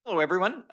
Hello, everyone.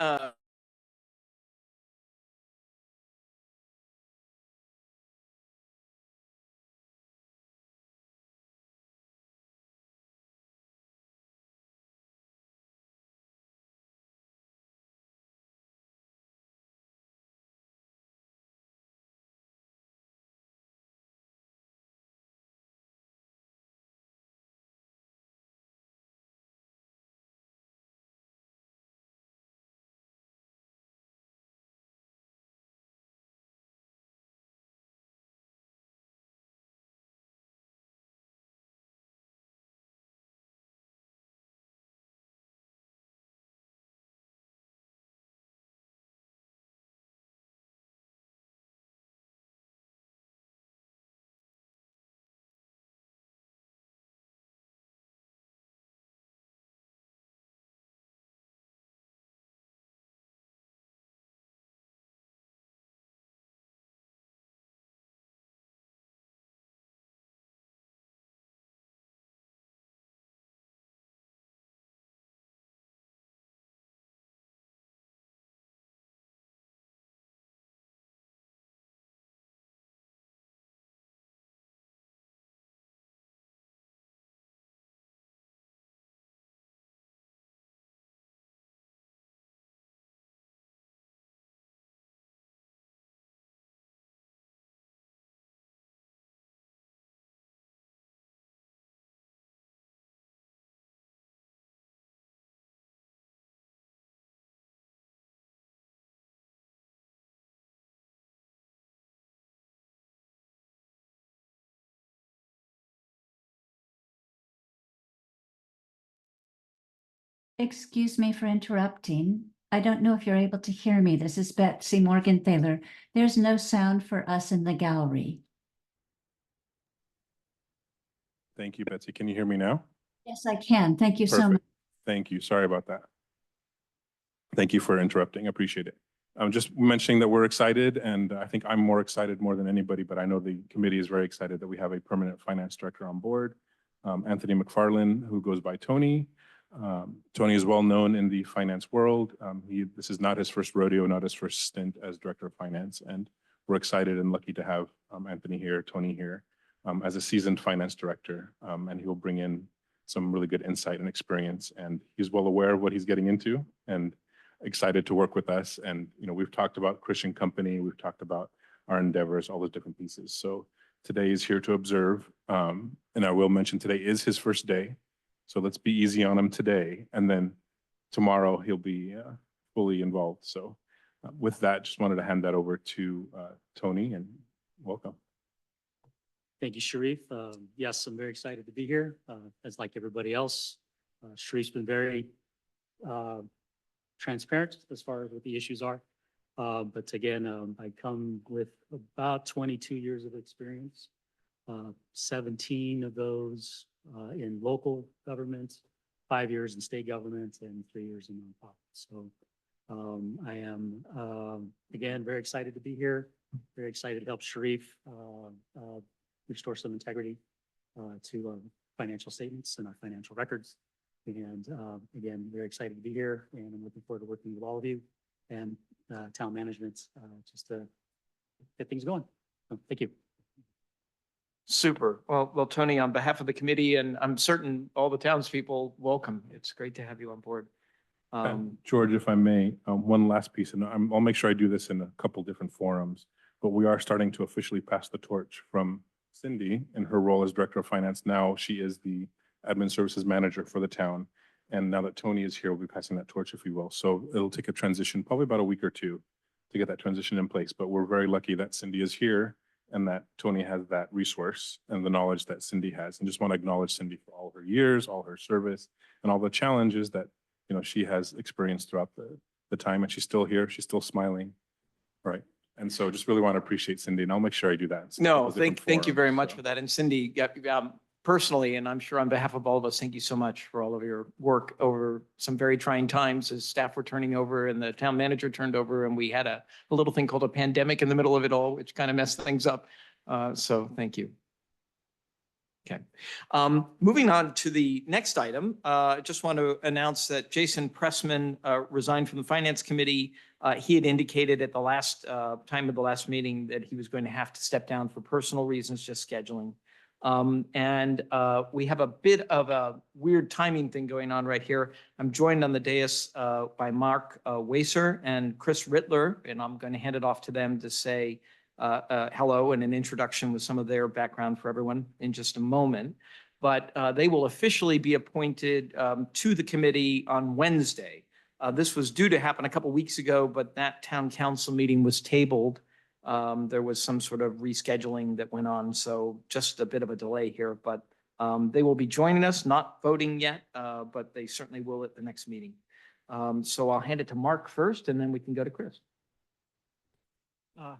Excuse me for interrupting. I don't know if you're able to hear me. This is Betsy Morgan-Thaler. There's no sound for us in the gallery. Thank you, Betsy. Can you hear me now? Yes, I can. Thank you so much. Perfect. Thank you. Sorry about that. Thank you for interrupting. I appreciate it. I'm just mentioning that we're excited, and I think I'm more excited more than anybody, but I know the committee is very excited that we have a permanent finance director on board, Anthony McFarland, who goes by Tony. Tony is well known in the finance world. This is not his first rodeo, not his first stint as director of finance, and we're excited and lucky to have Anthony here, Tony here, as a seasoned finance director, and he will bring in some really good insight and experience, and he's well aware of what he's getting into and excited to work with us. And, you know, we've talked about Christian Company, we've talked about our endeavors, all those different pieces. So today is here to observe. And I will mention today is his first day. So let's be easy on him today. And then tomorrow he'll be fully involved. So with that, just wanted to hand that over to Tony, and welcome. Thank you, Sharif. Yes, I'm very excited to be here. As like everybody else, Sharif's been very transparent as far as what the issues are. But again, I come with about 22 years of experience, 17 of those in local government, 5 years in state government, and 3 years in nonprofit. So I am, again, very excited to be here, very excited to help Sharif restore some integrity to financial statements and our financial records. And again, very excited to be here, and I'm looking forward to working with all of you and town management just to get things going. So, thank you. Super. Well, Tony, on behalf of the committee, and I'm certain all the townspeople, welcome. It's great to have you on board. George, if I may, one last piece, and I'll make sure I do this in a couple different forums, but we are starting to officially pass the torch from Cindy in her role as Director of Finance. Now she is the Admin Services Manager for the town. And now that Tony is here, we'll be passing that torch, if you will. So it'll take a transition, probably about a week or two to get that transition in place. But we're very lucky that Cindy is here and that Tony has that resource and the knowledge that Cindy has. And just want to acknowledge Cindy for all her years, all her service, and all the challenges that, you know, she has experienced throughout the time. And she's still here. She's still smiling. Right. And so just really want to appreciate Cindy, and I'll make sure I do that. No, thank you very much for that. And Cindy, personally, and I'm sure on behalf of all of us, thank you so much for all of your work over some very trying times as staff were turning over and the town manager turned over, and we had a little thing called a pandemic in the middle of it all, which kind of messed things up. So thank you. Okay. Moving on to the next item, I just want to announce that Jason Pressman resigned from the Finance Committee. He had indicated at the last time of the last meeting that he was going to have to step down for personal reasons, just scheduling. And we have a bit of a weird timing thing going on right here. I'm joined on the dais by Mark Wacer and Chris Rittler, and I'm going to hand it off to them to say hello and an introduction with some of their background for everyone in just a moment. But they will officially be appointed to the committee on Wednesday. This was due to happen a couple weeks ago, but that town council meeting was tabled. There was some sort of rescheduling that went on, so just a bit of a delay here, but they will be joining us, not voting yet, but they certainly will at the next meeting. So I'll hand it to Mark first, and then we can go to Chris.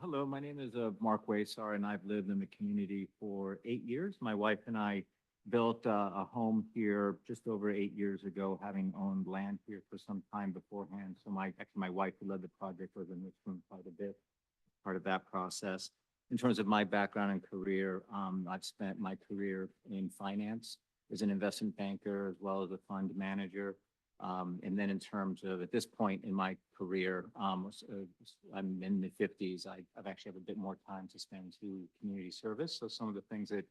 Hello, my name is Mark Waysar, and I've lived in the community for 8 years. My wife and I built a home here just over 8 years ago, having owned land here for some time beforehand. So my wife who led the project was in this room quite a bit, part of that process. In terms of my background and career, I've spent my career in finance as an investment banker as well as a fund manager. And then in terms of at this point in my career, I'm in the 50s. I've actually have a bit more time to spend to community service. So some of the things that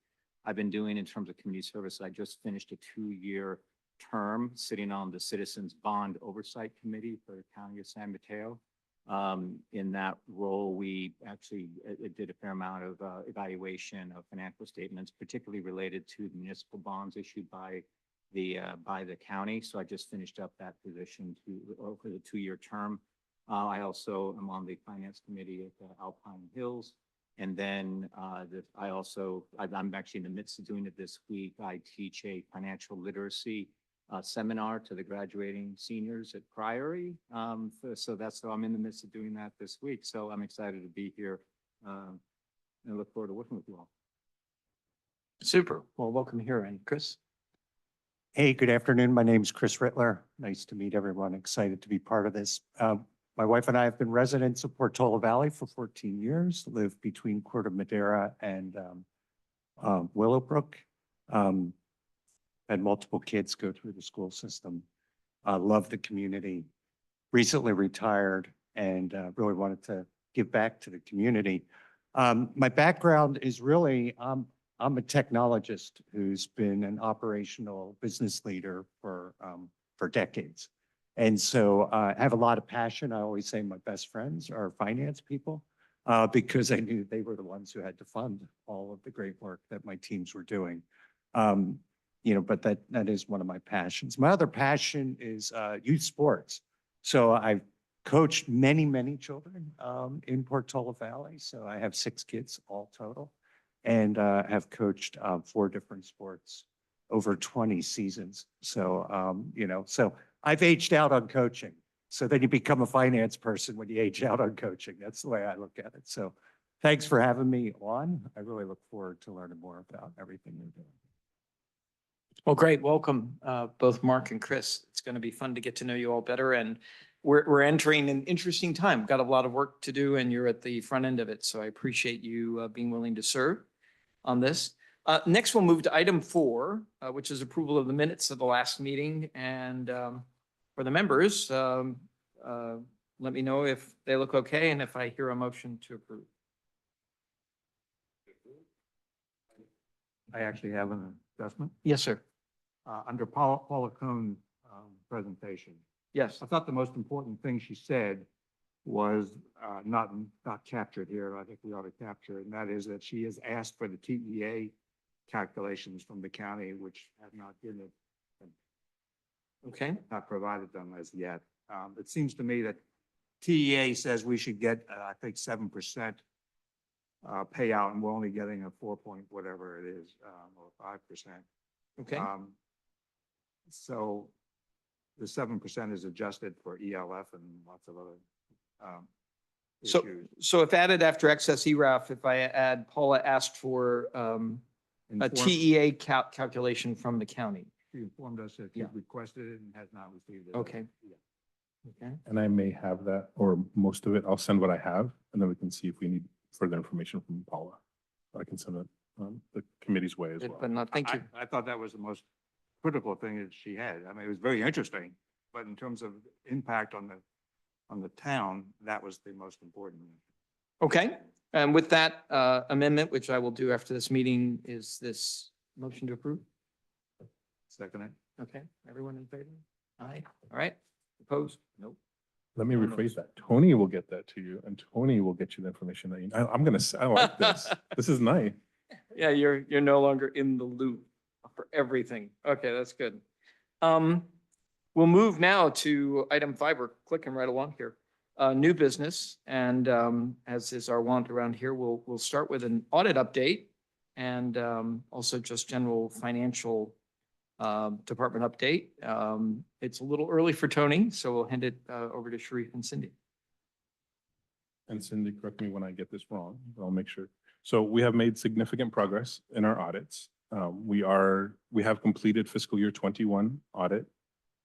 I've been doing in terms of community service, I just finished a 2-year term sitting on the Citizens Bond Oversight Committee for the County of San Mateo. In that role, we actually did a fair amount of evaluation of financial statements, particularly related to municipal bonds issued by the county. So I just finished up that position for the 2-year term. I also am on the finance committee at Alpine Hills. And then I'm actually in the midst of doing it this week. I teach a financial literacy seminar to the graduating seniors at Priory. So I'm in the midst of doing that this week. So I'm excited to be here and I look forward to working with you all. Super. Well, welcome here, and Chris. Hey, good afternoon. My name is Chris Rittler. Nice to meet everyone. Excited to be part of this. My wife and I have been residents of Portola Valley for 14 years, live between Corte Madera and Willowbrook. Had multiple kids go through the school system. Love the community. Recently retired and really wanted to give back to the community. My background is really, I'm a technologist who's been an operational business leader for decades. And so I have a lot of passion. I always say my best friends are finance people because I knew they were the ones who had to fund all of the great work that my teams were doing. But that is one of my passions. My other passion is youth sports. So I've coached many, many children in Portola Valley. So I have 6 kids all total, and have coached 4 different sports over 20 seasons. So, so I've aged out on coaching. So then you become a finance person when you age out on coaching. That's the way I look at it. So thanks for having me on. I really look forward to learning more about everything you're doing. Well, great. Welcome, both Mark and Chris. It's going to be fun to get to know you all better. And we're entering an interesting time. Got a lot of work to do, and you're at the front end of it. So I appreciate you being willing to serve on this. Next, we'll move to item 4, which is approval of the minutes of the last meeting. And for the members, let me know if they look okay and if I hear a motion to approve. I actually have an adjustment. Yes, sir. Under Paula Kuhn's presentation, Yes. I thought the most important thing she said was not captured here. I think we ought to capture it, and that is that she has asked for the TEA calculations from the county, which have not been Okay. not provided them as yet. It seems to me that TEA says we should get, I think, 7% payout, and we're only getting a 4 point whatever it is, or 5%. Okay. So the 7% is adjusted for ELF and lots of other So, issues. so if added after excess ERAF, if I add Paula asked for a Informed- TEA calculation from the county. She informed us that she Yeah. requested it and has not received it. Okay. Yeah. Okay. And I may have that, or most of it. I'll send what I have, and then we can see if we need further information from Paula. I can send it. The committee committee's way as well. But not, thank you. I thought that was the most critical thing that she had. I mean, it was very interesting, but in terms of impact on the town, that was the most important. Okay, and with that amendment, which I will do after this meeting, is this motion to approve? Second, Okay, everyone in favor? Aye, all right, opposed? Nope. Let me rephrase that. Tony will get that to you and Tony will get you the information that you, I'm gonna, I like this. This is nice. Yeah, you're no longer in the loop for everything. Okay, that's good. We'll move now to item 5. We're clicking right along here. New business, and as is our wont around here, we'll start with an audit update and also just general financial department update. It's a little early for Tony, so we'll hand it over to Sharif and Cindy. And Cindy, correct me when I get this wrong, but I'll make sure. So we have made significant progress in our audits. We have completed fiscal year 21 audit.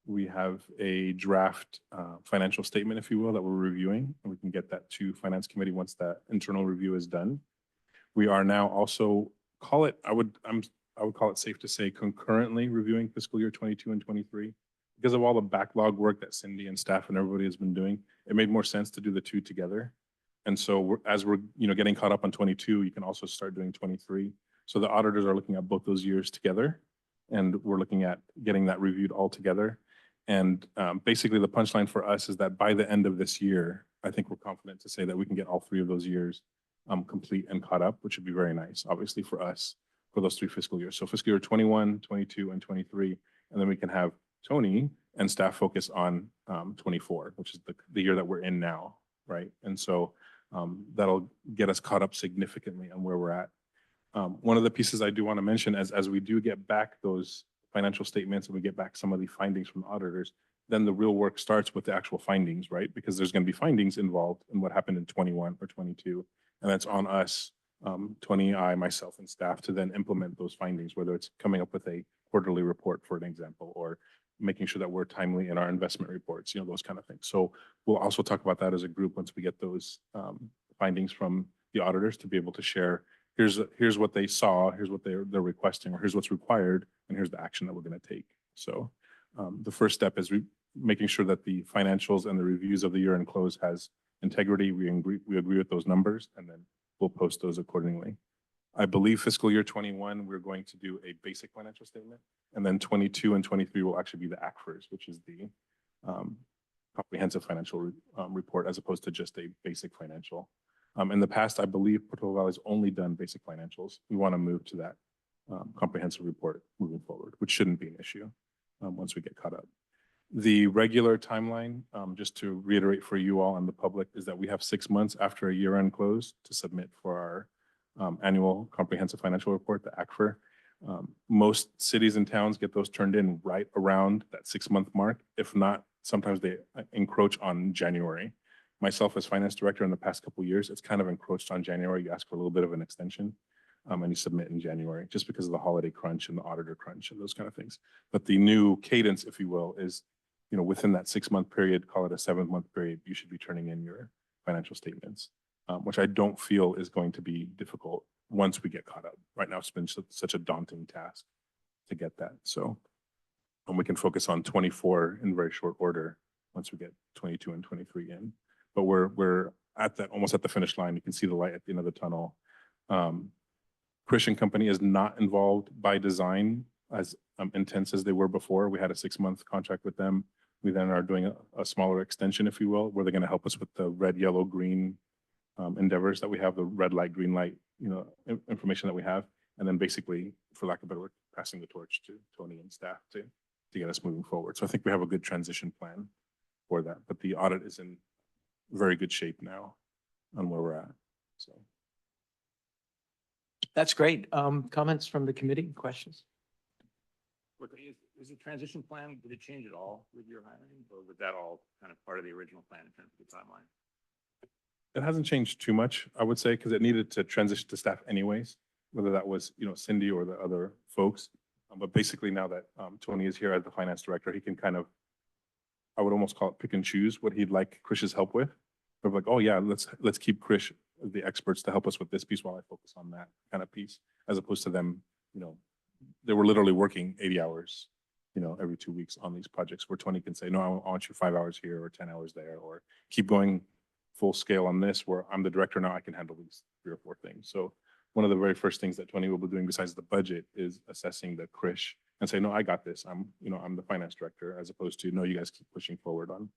We have a draft financial statement, if you will, that we're reviewing, and we can get that to Finance Committee once that internal review is done. We are now also I would call it safe to say concurrently reviewing fiscal year 22 and 23. Because of all the backlog work that Cindy and staff and everybody has been doing, it made more sense to do the two together. And so as we're getting caught up on 22, you can also start doing 23. So the auditors are looking at both those years together, and we're looking at getting that reviewed all together. And basically the punchline for us is that by the end of this year, I think we're confident to say that we can get all 3 of those years complete and caught up, which would be very nice, obviously for us, for those 3 fiscal years. So fiscal year 21, 22, and 23, and then we can have Tony and staff focus on 24, which is the year that we're in now, right? And so that'll get us caught up significantly on where we're at. One of the pieces I do want to mention as we do get back those financial statements and we get back some of the findings from the auditors, then the real work starts with the actual findings, right? Because there's going to be findings involved in what happened in 21 or 22. And that's on us, Tony, I, myself, and staff to then implement those findings, whether it's coming up with a quarterly report, for an example, or making sure that we're timely in our investment reports, those kind of things. So we'll also talk about that as a group once we get those findings from the auditors to be able to share, here's what they saw, here's what they're requesting, or here's what's required, and here's the action that we're going to take. So the first step is making sure that the financials and the reviews of the year-end close has integrity. We agree with those numbers, and then we'll post those accordingly. I believe fiscal year 21, we're going to do a basic financial statement, and then 22 and 23 will actually be the ACFRs, which is the comprehensive financial report, as opposed to just a basic financial. In the past, I believe Portola Valley's only done basic financials. We want to move to that comprehensive report moving forward, which shouldn't be an issue once we get caught up. The regular timeline, just to reiterate for you all and the public, is that we have 6 months after a year-end close to submit for our annual comprehensive financial report, the ACFR. Most cities and towns get those turned in right around that 6-month mark. If not, sometimes they encroach on January. Myself as finance director in the past couple of years, it's kind of encroached on January. You ask for a little bit of an extension and you submit in January just because of the holiday crunch and the auditor crunch and those kind of things. But the new cadence, if you will, is within that 6-month period, call it a 7-month period, you should be turning in your financial statements, which I don't feel is going to be difficult once we get caught up. Right now, it's been such a daunting task to get that. So we can focus on 24 in very short order once we get 22 and 23 in. But we're at that, almost at the finish line. You can see the light at the end of the tunnel. Christian Company is not involved by design as intense as they were before. We had a 6-month contract with them. We then are doing a smaller extension, if you will, where they're going to help us with the red, yellow, green endeavors that we have, the red light, green light, information that we have. And then basically, for lack of a better word, passing the torch to Tony and staff to get us moving forward. So I think we have a good transition plan for that. But the audit is in very good shape now on where we're at. So That's great. Comments from the committee, questions? Is the transition plan, did it change at all with your hiring, or was that all kind of part of the original plan in terms of the timeline? it hasn't changed too much, I would say, because it needed to transition to staff anyways, whether that was, Cindy or the other folks. But basically now that Tony is here as the finance director, he can kind of, I would almost call it pick and choose what he'd like Krish's help with. But like, oh yeah, let's keep Krish the experts to help us with this piece while I focus on that kind of piece, as opposed to them you know, they were literally working 80 hours, you know, every 2 weeks on these projects where Tony can say, no, I want you 5 hours here or 10 hours there, or keep going full scale on this where I'm the director now, I can handle these 3 or 4 things. So one of the very first things that Tony will be doing besides the budget is assessing the CRISH and say, no, I got this. I'm the finance director, as opposed to, no, you guys keep pushing forward on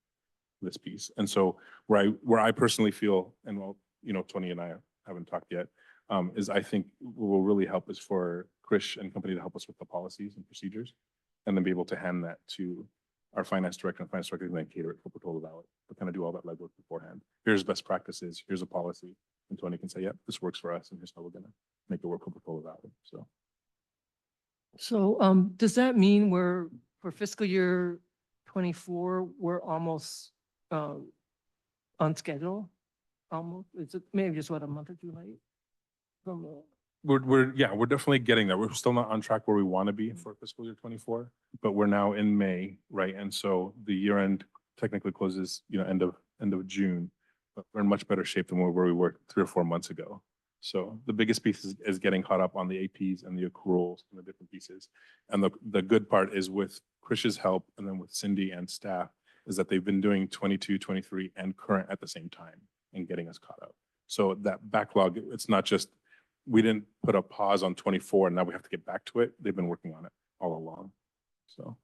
this piece. And so where I personally feel, and well, you know, Tony and I haven't talked yet, is I think what will really help is for Krish and company to help us with the policies and procedures, and then be able to hand that to our finance director, and finance director can then cater it for Portola Valley, but kind of do all that legwork beforehand. Here's best practices, here's a policy, and Tony can say, yep, this works for us, and here's how we're gonna make it work for Portola Valley, so. So, does that mean for fiscal year 24, we're almost, on schedule? Almost, is it maybe just what, a month or two late? From, We're definitely getting there. We're still not on track where we want to be for fiscal year 24, but we're now in May, right? And so the year end technically closes, you know, end of June, but we're in much better shape than where we were 3 or 4 months ago. So the biggest piece is getting caught up on the APs and the accruals and the different pieces. And the good part is with Krish's help and then with Cindy and staff is that they've been doing 22, 23 and current at the same time and getting us caught up. So that backlog, it's not just, we didn't put a pause on 24 and now we have to get back to it. They've been working on it all along. So,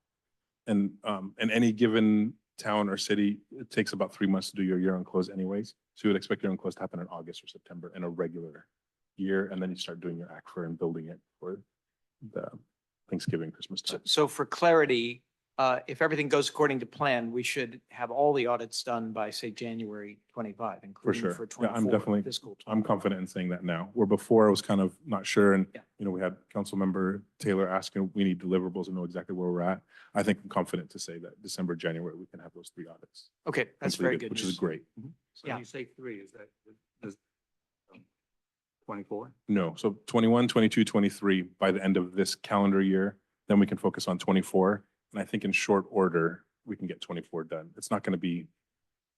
and in any given town or city, it takes about 3 months to do your year-end close anyways. So you would expect your own close to happen in August or September in a regular year. And then you start doing your ACFR and building it for the Thanksgiving, Christmas time. So for clarity, if everything goes according to plan, we should have all the audits done by, say, January 25, including sure. for Yeah, I'm 24 definitely- fiscal. I'm confident in saying that now, where before I was kind of not sure. And, Yeah. you know, we had council member Taylor asking, we need deliverables and know exactly where we're at. I think I'm confident to say that December, January, we can have those 3 audits. Okay, that's very completed, good Which news. is great. So Yeah. you say 3, is that, is 24? No, so 21, 22, 23 by the end of this calendar year, then we can focus on 24. And I think in short order, we can get 24 done. It's not going to be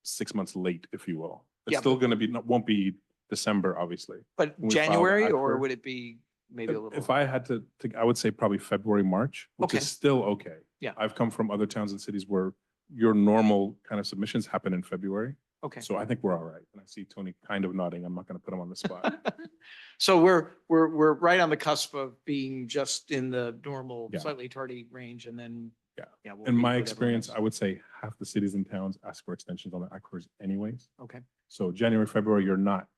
6 months late, if you will. It's Yeah, still going to be, won't be December, obviously. But we file the January, or ACFR, would it be maybe a little? If I had to, I would say probably February, March, which Okay. is still okay. Yeah. I've come from other towns and cities where your normal kind of submissions happen in February. Okay. So I think we're all right. And I see Tony kind of nodding. I'm not going to put him on the spot. So we're right on the cusp of being just in the normal, Yeah. slightly tardy range, and then. Yeah. we'll In meet my with everyone experience, else. I would say half the cities and towns ask for extensions on the ACFRs anyways. Okay. So January, February, you're not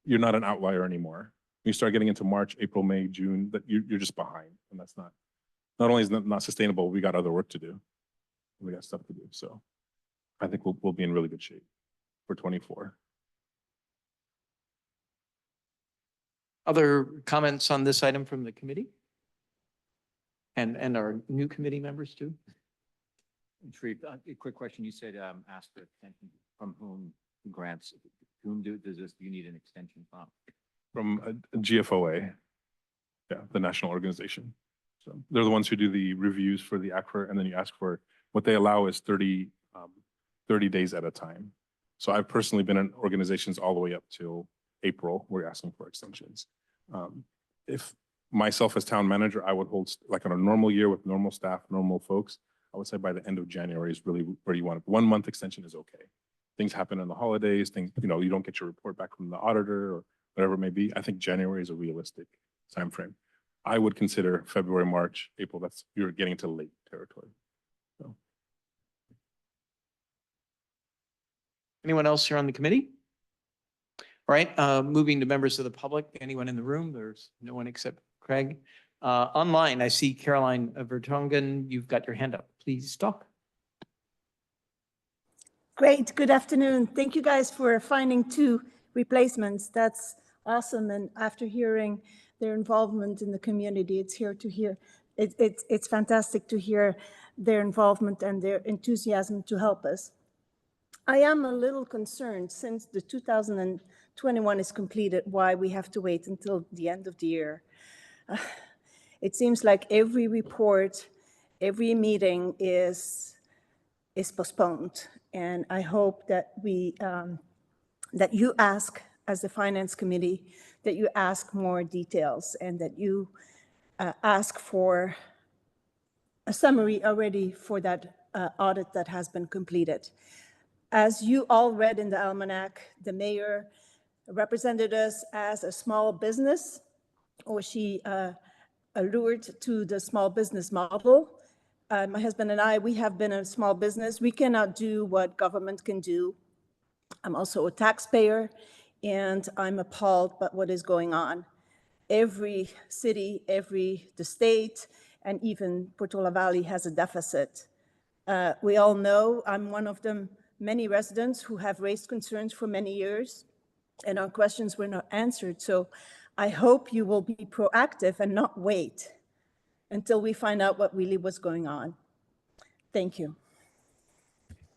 an outlier anymore. When you start getting into March, April, May, June, that you're just behind. And that's not only is not sustainable, we got other work to do. We got stuff to do. So I think we'll be in really good shape for 24. Other comments on this item from the committee? And our new committee members too? Sharif, a quick question. You said, ask for extension from whom grants, whom do you need an extension from? From a GFOA. Yeah, the national organization. So they're the ones who do the reviews for the ACFR, and then you ask for, what they allow is 30 days at a time. So I've personally been in organizations all the way up till April, we're asking for extensions. If myself as town manager, I would hold, like on a normal year with normal staff, normal folks, I would say by the end of January is really where you want it. 1 month extension is okay. Things happen in the holidays, things, you know, you don't get your report back from the auditor or whatever it may be. I think January is a realistic timeframe. I would consider February, March, April, you're getting into late territory. So. Anyone else here on the committee? All right, moving to members of the public. Anyone in the room? There's no one except Craig. Online, I see Caroline Vertonghen. You've got your hand up. Please talk. Great, good afternoon. Thank you guys for finding 2 replacements. That's awesome. And after hearing their involvement in the community, it's fantastic to hear their involvement and their enthusiasm to help us. I am a little concerned since the 2021 is completed, why we have to wait until the end of the year. It seems like every report, every meeting is postponed. And I hope that that you ask, as the Finance Committee, that you ask more details and that you ask for a summary already for that audit that has been completed. As you all read in the almanac, the mayor represented us as a small business, or she allured to the small business model. My husband and I, we have been a small business. We cannot do what government can do. I'm also a taxpayer, and I'm appalled by what is going on. Every city, the state, and even Portola Valley has a deficit. We all know, I'm one of them, many residents who have raised concerns for many years, and our questions were not answered. So I hope you will be proactive and not wait until we find out what really was going on. Thank you.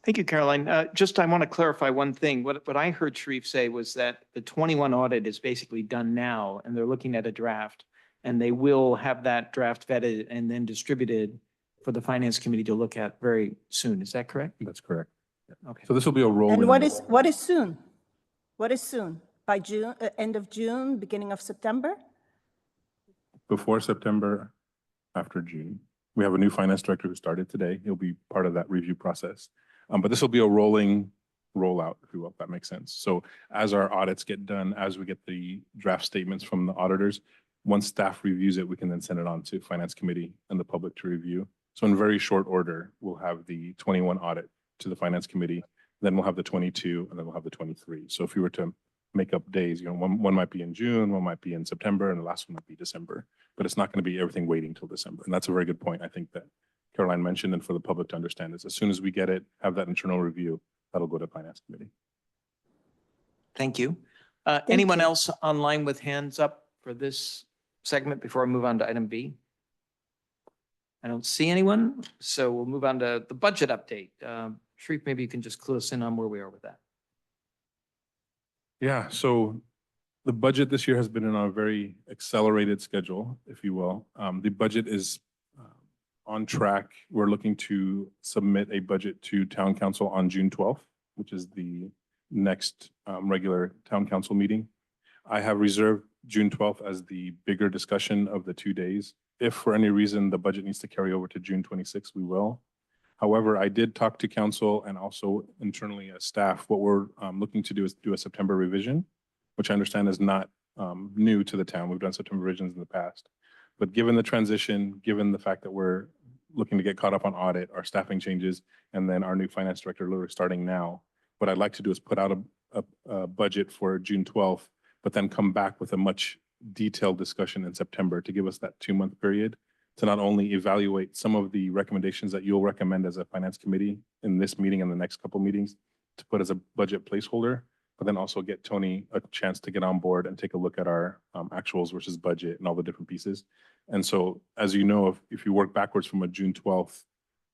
Thank you, Caroline. I want to clarify one thing. What I heard Sharif say was that the 21 audit is basically done now, and they're looking at a draft, and they will have that draft vetted and then distributed for the Finance Committee to look at very soon. Is that correct? That's correct. Okay. So this will be a rolling. And what is soon? What is soon? By June, end of June, beginning of September? Before September, after June. We have a new finance director who started today. He'll be part of that review process. But this will be a rolling rollout, if you will, if that makes sense. So as our audits get done, as we get the draft statements from the auditors, once staff reviews it, we can then send it on to Finance Committee and the public to review. So in very short order, we'll have the 21 audit to the Finance Committee, then we'll have the 22, and then we'll have the 23. So if we were to make up days, one might be in June, one might be in September, and the last one might be December. But it's not going to be everything waiting till December. And that's a very good point, I think, that Caroline mentioned, and for the public to understand is as soon as we get it, have that internal review, that'll go to Finance Committee. Thank you. Anyone you. else online with hands up for this segment before I move on to item B? I don't see anyone, so we'll move on to the budget update. Sharif, maybe you can just clue us in on where we are with that. Yeah, so the budget this year has been in a very accelerated schedule, if you will. The budget is on track. We're looking to submit a budget to Town Council on June 12th, which is the next regular Town Council meeting. I have reserved June 12th as the bigger discussion of the 2 days. If for any reason the budget needs to carry over to June 26th, we will. However, I did talk to council and also internally as staff. What we're looking to do is do a September revision, which I understand is not new to the town. We've done September revisions in the past. But given the transition, given the fact that we're looking to get caught up on audit, our staffing changes, and then our new finance director literally starting now, what I'd like to do is put out a budget for June 12th, but then come back with a much detailed discussion in September to give us that 2-month period to not only evaluate some of the recommendations that you'll recommend as a finance committee in this meeting and the next couple meetings to put as a budget placeholder, but then also get Tony a chance to get on board and take a look at our actuals versus budget and all the different pieces. And so, as you know, if you work backwards from a June 12th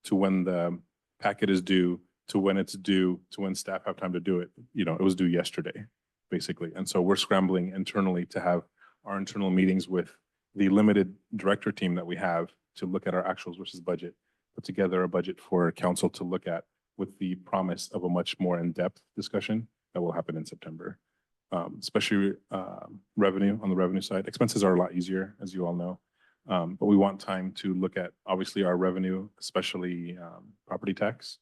to when the packet is due, to when it's due, to when staff have time to do it, it was due yesterday, basically. And so we're scrambling internally to have our internal meetings with the limited director team that we have to look at our actuals versus budget, put together a budget for council to look at with the promise of a much more in-depth discussion that will happen in September. Especially revenue, on the revenue side. Expenses are a lot easier, as you all know. But we want time to look at, obviously, our revenue, especially property tax.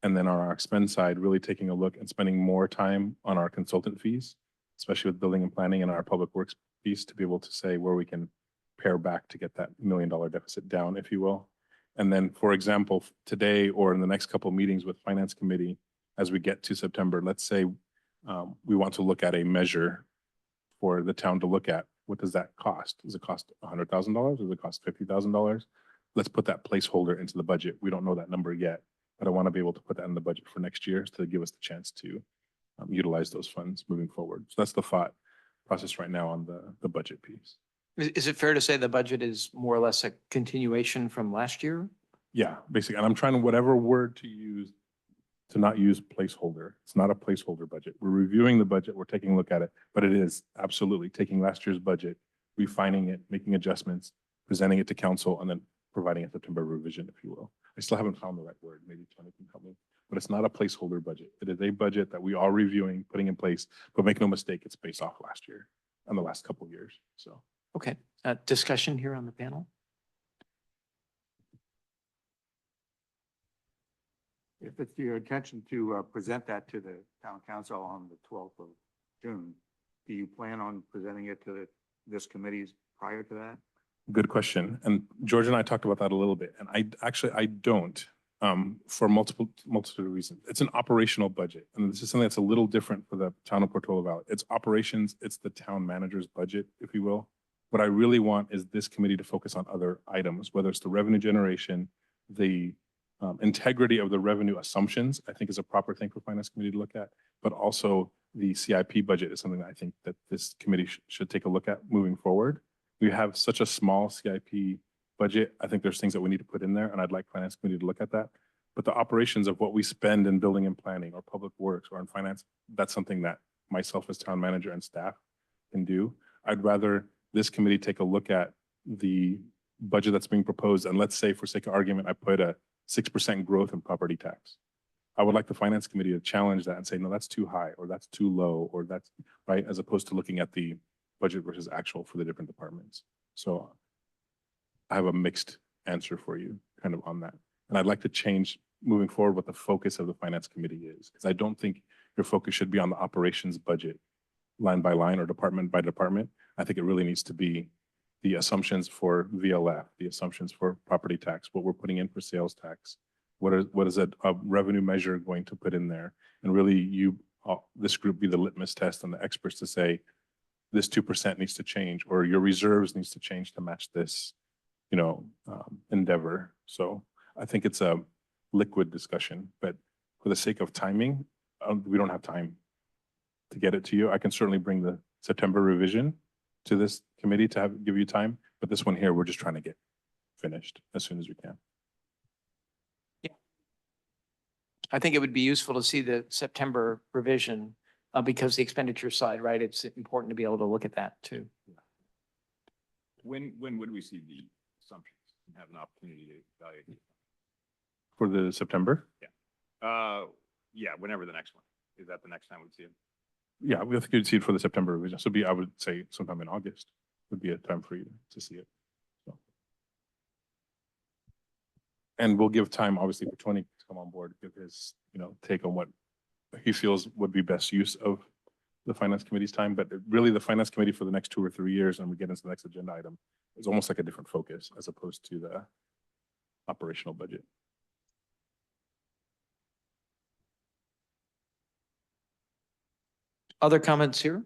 And then on our expense side, really taking a look and spending more time on our consultant fees, especially with building and planning and our public works piece, to be able to say where we can pare back to get that $1 million deficit down, if you will. And then, for example, today or in the next couple of meetings with Finance Committee, as we get to September, let's say we want to look at a measure for the town to look at. What does that cost? Does it cost $100,000? Does it cost $50,000? Let's put that placeholder into the budget. We don't know that number yet, but I want to be able to put that in the budget for next year to give us the chance to utilize those funds moving forward. So that's the thought process right now on the budget piece. Is it fair to say the budget is more or less a continuation from last year? Yeah, basically. And I'm trying whatever word to use to not use placeholder. It's not a placeholder budget. We're reviewing the budget. We're taking a look at it, but it is absolutely taking last year's budget, refining it, making adjustments, presenting it to council, and then providing a September revision, if you will. I still haven't found the right word. Maybe Tony can help me, but it's not a placeholder budget. It is a budget that we are reviewing, putting in place, but make no mistake, it's based off last year and the last couple of years. So Okay, discussion here on the panel? If it's your intention to present that to the town council on the 12th of June, do you plan on presenting it to this committee's prior to that? Good question. And George and I talked about that a little bit. And I don't, for multiple reasons. It's an operational budget. And this is something that's a little different for the town of Portola Valley. It's operations, it's the town manager's budget, if you will. What I really want is this committee to focus on other items, whether it's the revenue generation, the integrity of the revenue assumptions, I think is a proper thing for finance committee to look at, but also the CIP budget is something that I think that this committee should take a look at moving forward. We have such a small CIP budget. I think there's things that we need to put in there, and I'd like finance committee to look at that. But the operations of what we spend in building and planning or public works or in finance, that's something that myself as town manager and staff can do. I'd rather this committee take a look at the budget that's being proposed. And let's say for sake of argument, I put a 6% growth in property tax. I would like the finance committee to challenge that and say, no, that's too high, or that's too low, or that's right, as opposed to looking at the budget versus actual for the different departments. So I have a mixed answer for you kind of on that. And I'd like to change moving forward what the focus of the finance committee is, because I don't think your focus should be on the operations budget line by line or department by department. I think it really needs to be the assumptions for VLF, the assumptions for property tax, what we're putting in for sales tax, what is a revenue measure going to put in there, and really this group be the litmus test and the experts to say this 2% needs to change, or your reserves needs to change to match this, endeavor. So I think it's a liquid discussion, but for the sake of timing, we don't have time to get it to you. I can certainly bring the September revision to this committee to give you time, but this one here, we're just trying to get finished as soon as we can. I think it would be useful to see the September revision because the expenditure side, right? It's important to be able to look at that too. When would we see the assumptions and have an opportunity to evaluate? For the September? Yeah, whenever the next one. Is that the next time we'd see it? Yeah, we think you'd see it for the September revision. So I would say sometime in August would be a time for you to see it. So. And we'll give time, obviously, for Tony to come on board, give his, take on what he feels would be best use of the finance committee's time. But really the finance committee for the next 2 or 3 years, and we get into the next agenda item, is almost like a different focus as opposed to the operational budget. Other comments here?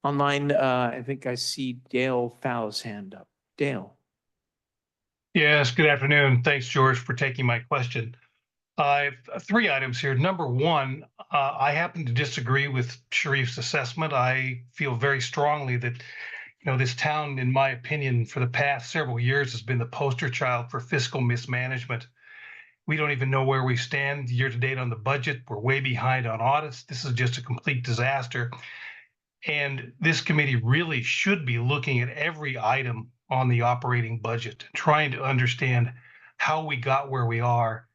Online, I think I see Dale Fow's hand up. Dale. Yes, good afternoon. Thanks, George, for taking my question. I have 3 items here. Number one, I happen to disagree with Sharif's assessment. I feel very strongly that, this town, in my opinion, for the past several years has been the poster child for fiscal mismanagement. We don't even know where we stand year to date on the budget. We're way behind on audits. This is just a complete disaster. And this committee really should be looking at every item on the operating budget, trying to understand how we got where we are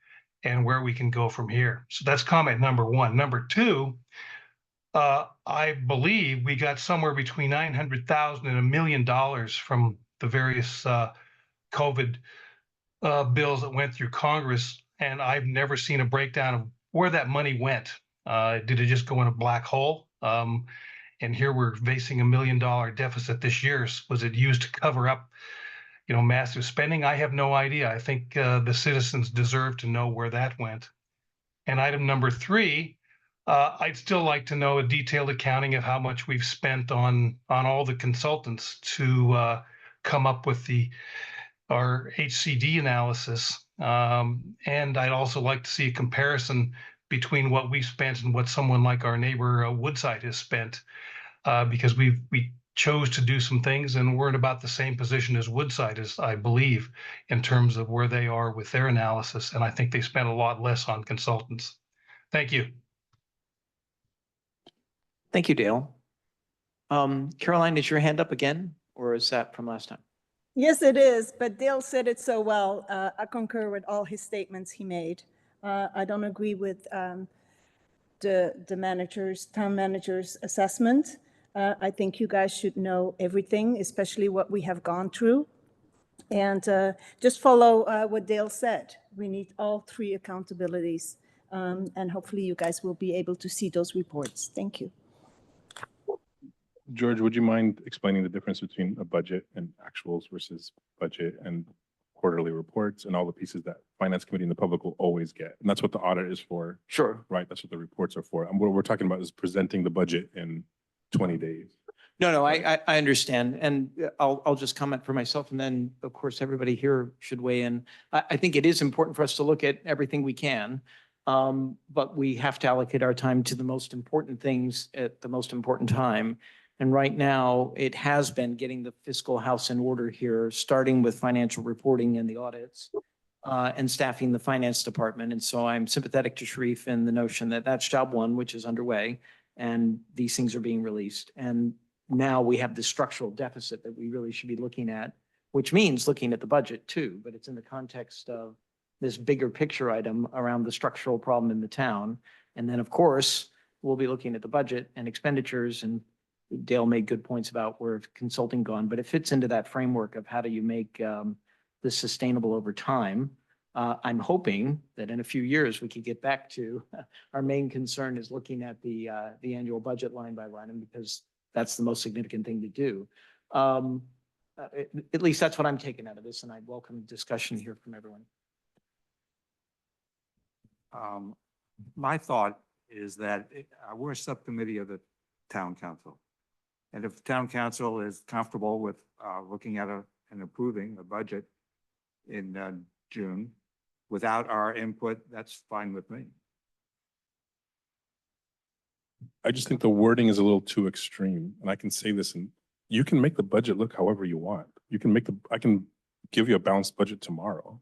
and where we can go from here. So that's comment number one. Number two, I believe we got somewhere between $900,000 and $1 million from the various COVID bills that went through Congress, and I've never seen a breakdown of where that money went. Did it just go in a black hole? And here we're facing $1 million deficit this year. Was it used to cover up, massive spending? I have no idea. I think the citizens deserve to know where that went. And item number 3, I'd still like to know a detailed accounting of how much we've spent on all the consultants to come up with our HCD analysis. And I'd also like to see a comparison between what we spent and what someone like our neighbor Woodside has spent, because we chose to do some things and we're in about the same position as Woodside is, I believe, in terms of where they are with their analysis. And I think they spent a lot less on consultants. Thank you. Thank you, Dale. Caroline, is your hand up again, or is that from last time? Yes, it is, but Dale said it so well. I concur with all his statements he made. I don't agree with the town manager's assessment. I think you guys should know everything, especially what we have gone through. And just follow what Dale said. We need all three accountabilities. And hopefully you guys will be able to see those reports. Thank you. George, would you mind explaining the difference between a budget and actuals versus budget and quarterly reports and all the pieces that Finance Committee and the public will always get? And that's what the audit is for, Sure. right? That's what the reports are for. And what we're talking about is presenting the budget in 20 days. No, I understand. And I'll just comment for myself and then, of course, everybody here should weigh in. I think it is important for us to look at everything we can. But we have to allocate our time to the most important things at the most important time. And right now, it has been getting the fiscal house in order here, starting with financial reporting and the audits, and staffing the finance department. And so I'm sympathetic to Sharif in the notion that that's job one, which is underway, and these things are being released. And now we have the structural deficit that we really should be looking at, which means looking at the budget too, but it's in the context of this bigger picture item around the structural problem in the town. And then, of course, we'll be looking at the budget and expenditures, and Dale made good points about where consulting gone, but it fits into that framework of how do you make this sustainable over time. I'm hoping that in a few years we could get back to our main concern is looking at the annual budget line by line, and because that's the most significant thing to do. At least that's what I'm taking out of this, and I welcome discussion here from everyone. My thought is that we're a subcommittee of the town council. And if the town council is comfortable with looking at and approving a budget in June without our input, that's fine with me. I just think the wording is a little too extreme, and I can say this, and you can make the budget look however you want. You can make I can give you a balanced budget tomorrow.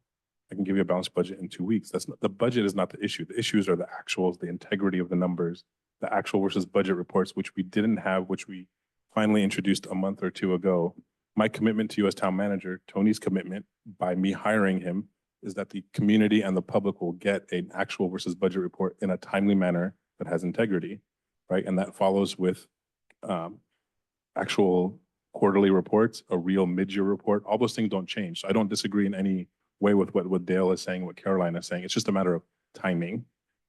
I can give you a balanced budget in 2 weeks. That's not, the budget is not the issue. The issues are the actuals, the integrity of the numbers, the actual versus budget reports, which we didn't have, which we finally introduced a month or two ago. My commitment to you as town manager, Tony's commitment by me hiring him, is that the community and the public will get an actual versus budget report in a timely manner that has integrity, right? And that follows with actual quarterly reports, a real mid-year report. All those things don't change. So I don't disagree in any way with what Dale is saying, what Caroline is saying. It's just a matter of timing,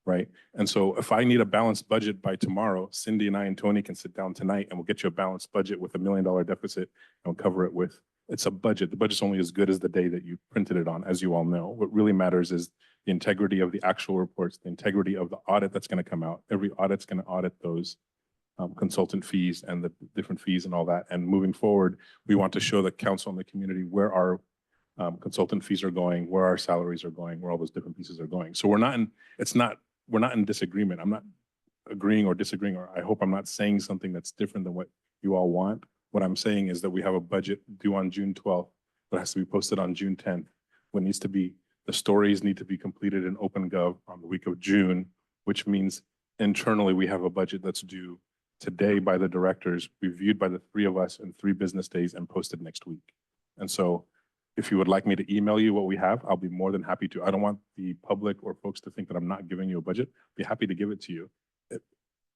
right? And so if I need a balanced budget by tomorrow, Cindy and I and Tony can sit down tonight and we'll get you a balanced budget with $1 million deficit and we'll cover it with, it's a budget. The budget's only as good as the day that you printed it on, as you all know. What really matters is the integrity of the actual reports, the integrity of the audit that's going to come out. Every audit's going to audit those consultant fees and the different fees and all that. And moving forward, we want to show the council and the community where our consultant fees are going, where our salaries are going, where all those different pieces are going. So we're not in disagreement. I'm not agreeing or disagreeing, or I hope I'm not saying something that's different than what you all want. What I'm saying is that we have a budget due on June 12th, that has to be posted on June 10th. What needs to be, the stories need to be completed in OpenGov on the week of June, which means internally we have a budget that's due today by the directors, reviewed by the three of us in 3 business days and posted next week. And so if you would like me to email you what we have, I'll be more than happy to. I don't want the public or folks to think that I'm not giving you a budget. I'd be happy to give it to you.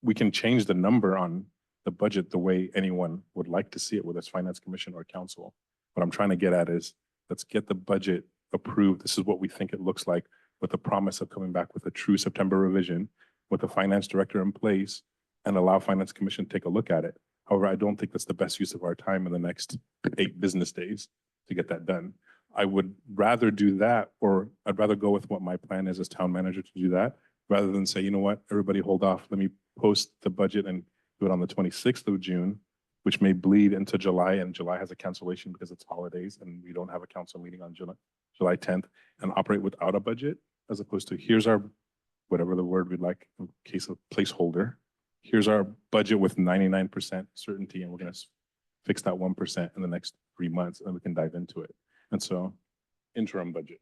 We can change the number on the budget the way anyone would like to see it, whether it's Finance Commission or Council. What I'm trying to get at is, let's get the budget approved. This is what we think it looks like, with the promise of coming back with a true September revision, with the finance director in place, and allow Finance Commission to take a look at it. However, I don't think that's the best use of our time in the next 8 business days to get that done. I would rather do that, or I'd rather go with what my plan is as town manager to do that, rather than say, you know what, everybody hold off. Let me post the budget and do it on the 26th of June, which may bleed into July, and July has a cancellation because it's holidays and we don't have a council meeting on July 10th, and operate without a budget, as opposed to here's our, whatever the word we'd like, in case of placeholder, here's our budget with 99% certainty, and we're going to fix that 1% in the next 3 months, and we can dive into it. And so interim budget.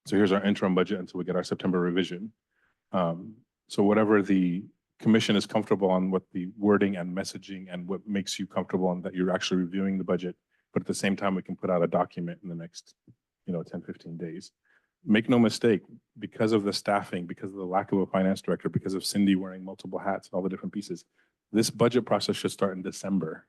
So here's our interim budget until we get our September revision. So whatever the commission is comfortable on, what the wording and messaging and what makes you comfortable on that you're actually reviewing the budget, but at the same time, we can put out a document in the next, 10, 15 days. Make no mistake, because of the staffing, because of the lack of a finance director, because of Cindy wearing multiple hats and all the different pieces, This budget process should start in December.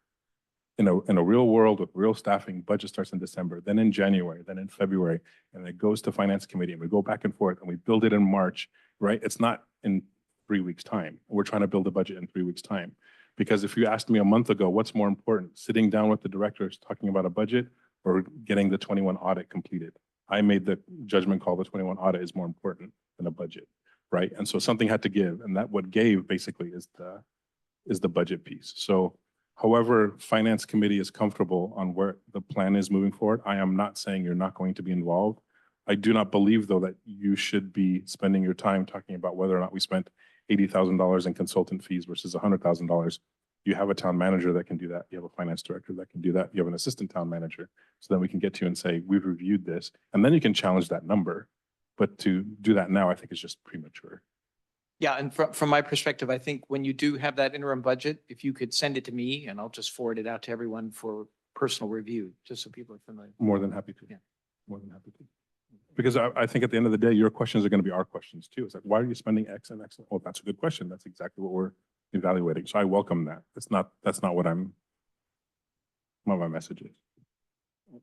In a real world with real staffing, budget starts in December, then in January, then in February, and it goes to finance committee and we go back and forth and we build it in March, right? It's not in 3 weeks' time. We're trying to build a budget in 3 weeks' time. Because if you asked me a month ago, what's more important, sitting down with the directors talking about a budget or getting the 21 audit completed? I made the judgment call, the 21 audit is more important than a budget, right? And so something had to give, and that what gave basically is the budget piece. So however, finance committee is comfortable on where the plan is moving forward. I am not saying you're not going to be involved. I do not believe, though, that you should be spending your time talking about whether or not we spent $80,000 in consultant fees versus $100,000. You have a town manager that can do that. You have a finance director that can do that. You have an assistant town manager. So then we can get to you and say, we've reviewed this, and then you can challenge that number. But to do that now, I think is just premature. Yeah, and from my perspective, I think when you do have that interim budget, if you could send it to me and I'll just forward it out to everyone for personal review, just so people are familiar. More than happy to. Yeah. More than happy to. Because I think at the end of the day, your questions are going to be our questions too. It's like, why are you spending X and X? Oh, that's a good question. That's exactly what we're evaluating. So I welcome that. That's not what my message is.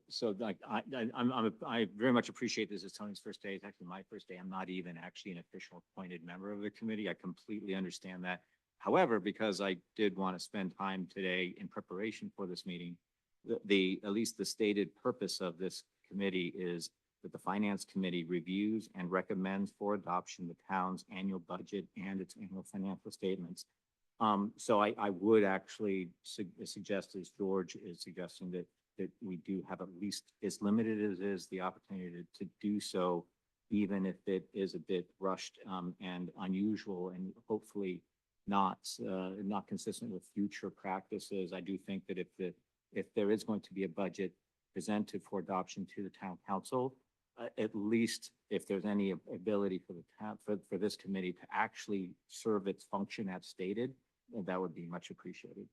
So like, I very much appreciate this. It's Tony's first day. It's actually my first day. I'm not even actually an official appointed member of the committee. I completely understand that. However, because I did want to spend time today in preparation for this meeting, at least the stated purpose of this committee is that the finance committee reviews and recommends for adoption the town's annual budget and its annual financial statements. So I would actually suggest, as George is suggesting, that we do have at least, as limited as is, the opportunity to do so, even if it is a bit rushed and unusual, and hopefully not consistent with future practices. I do think that if there is going to be a budget presented for adoption to the town council, at least if there's any ability for the town, for this committee to actually serve its function as stated, that would be much appreciated.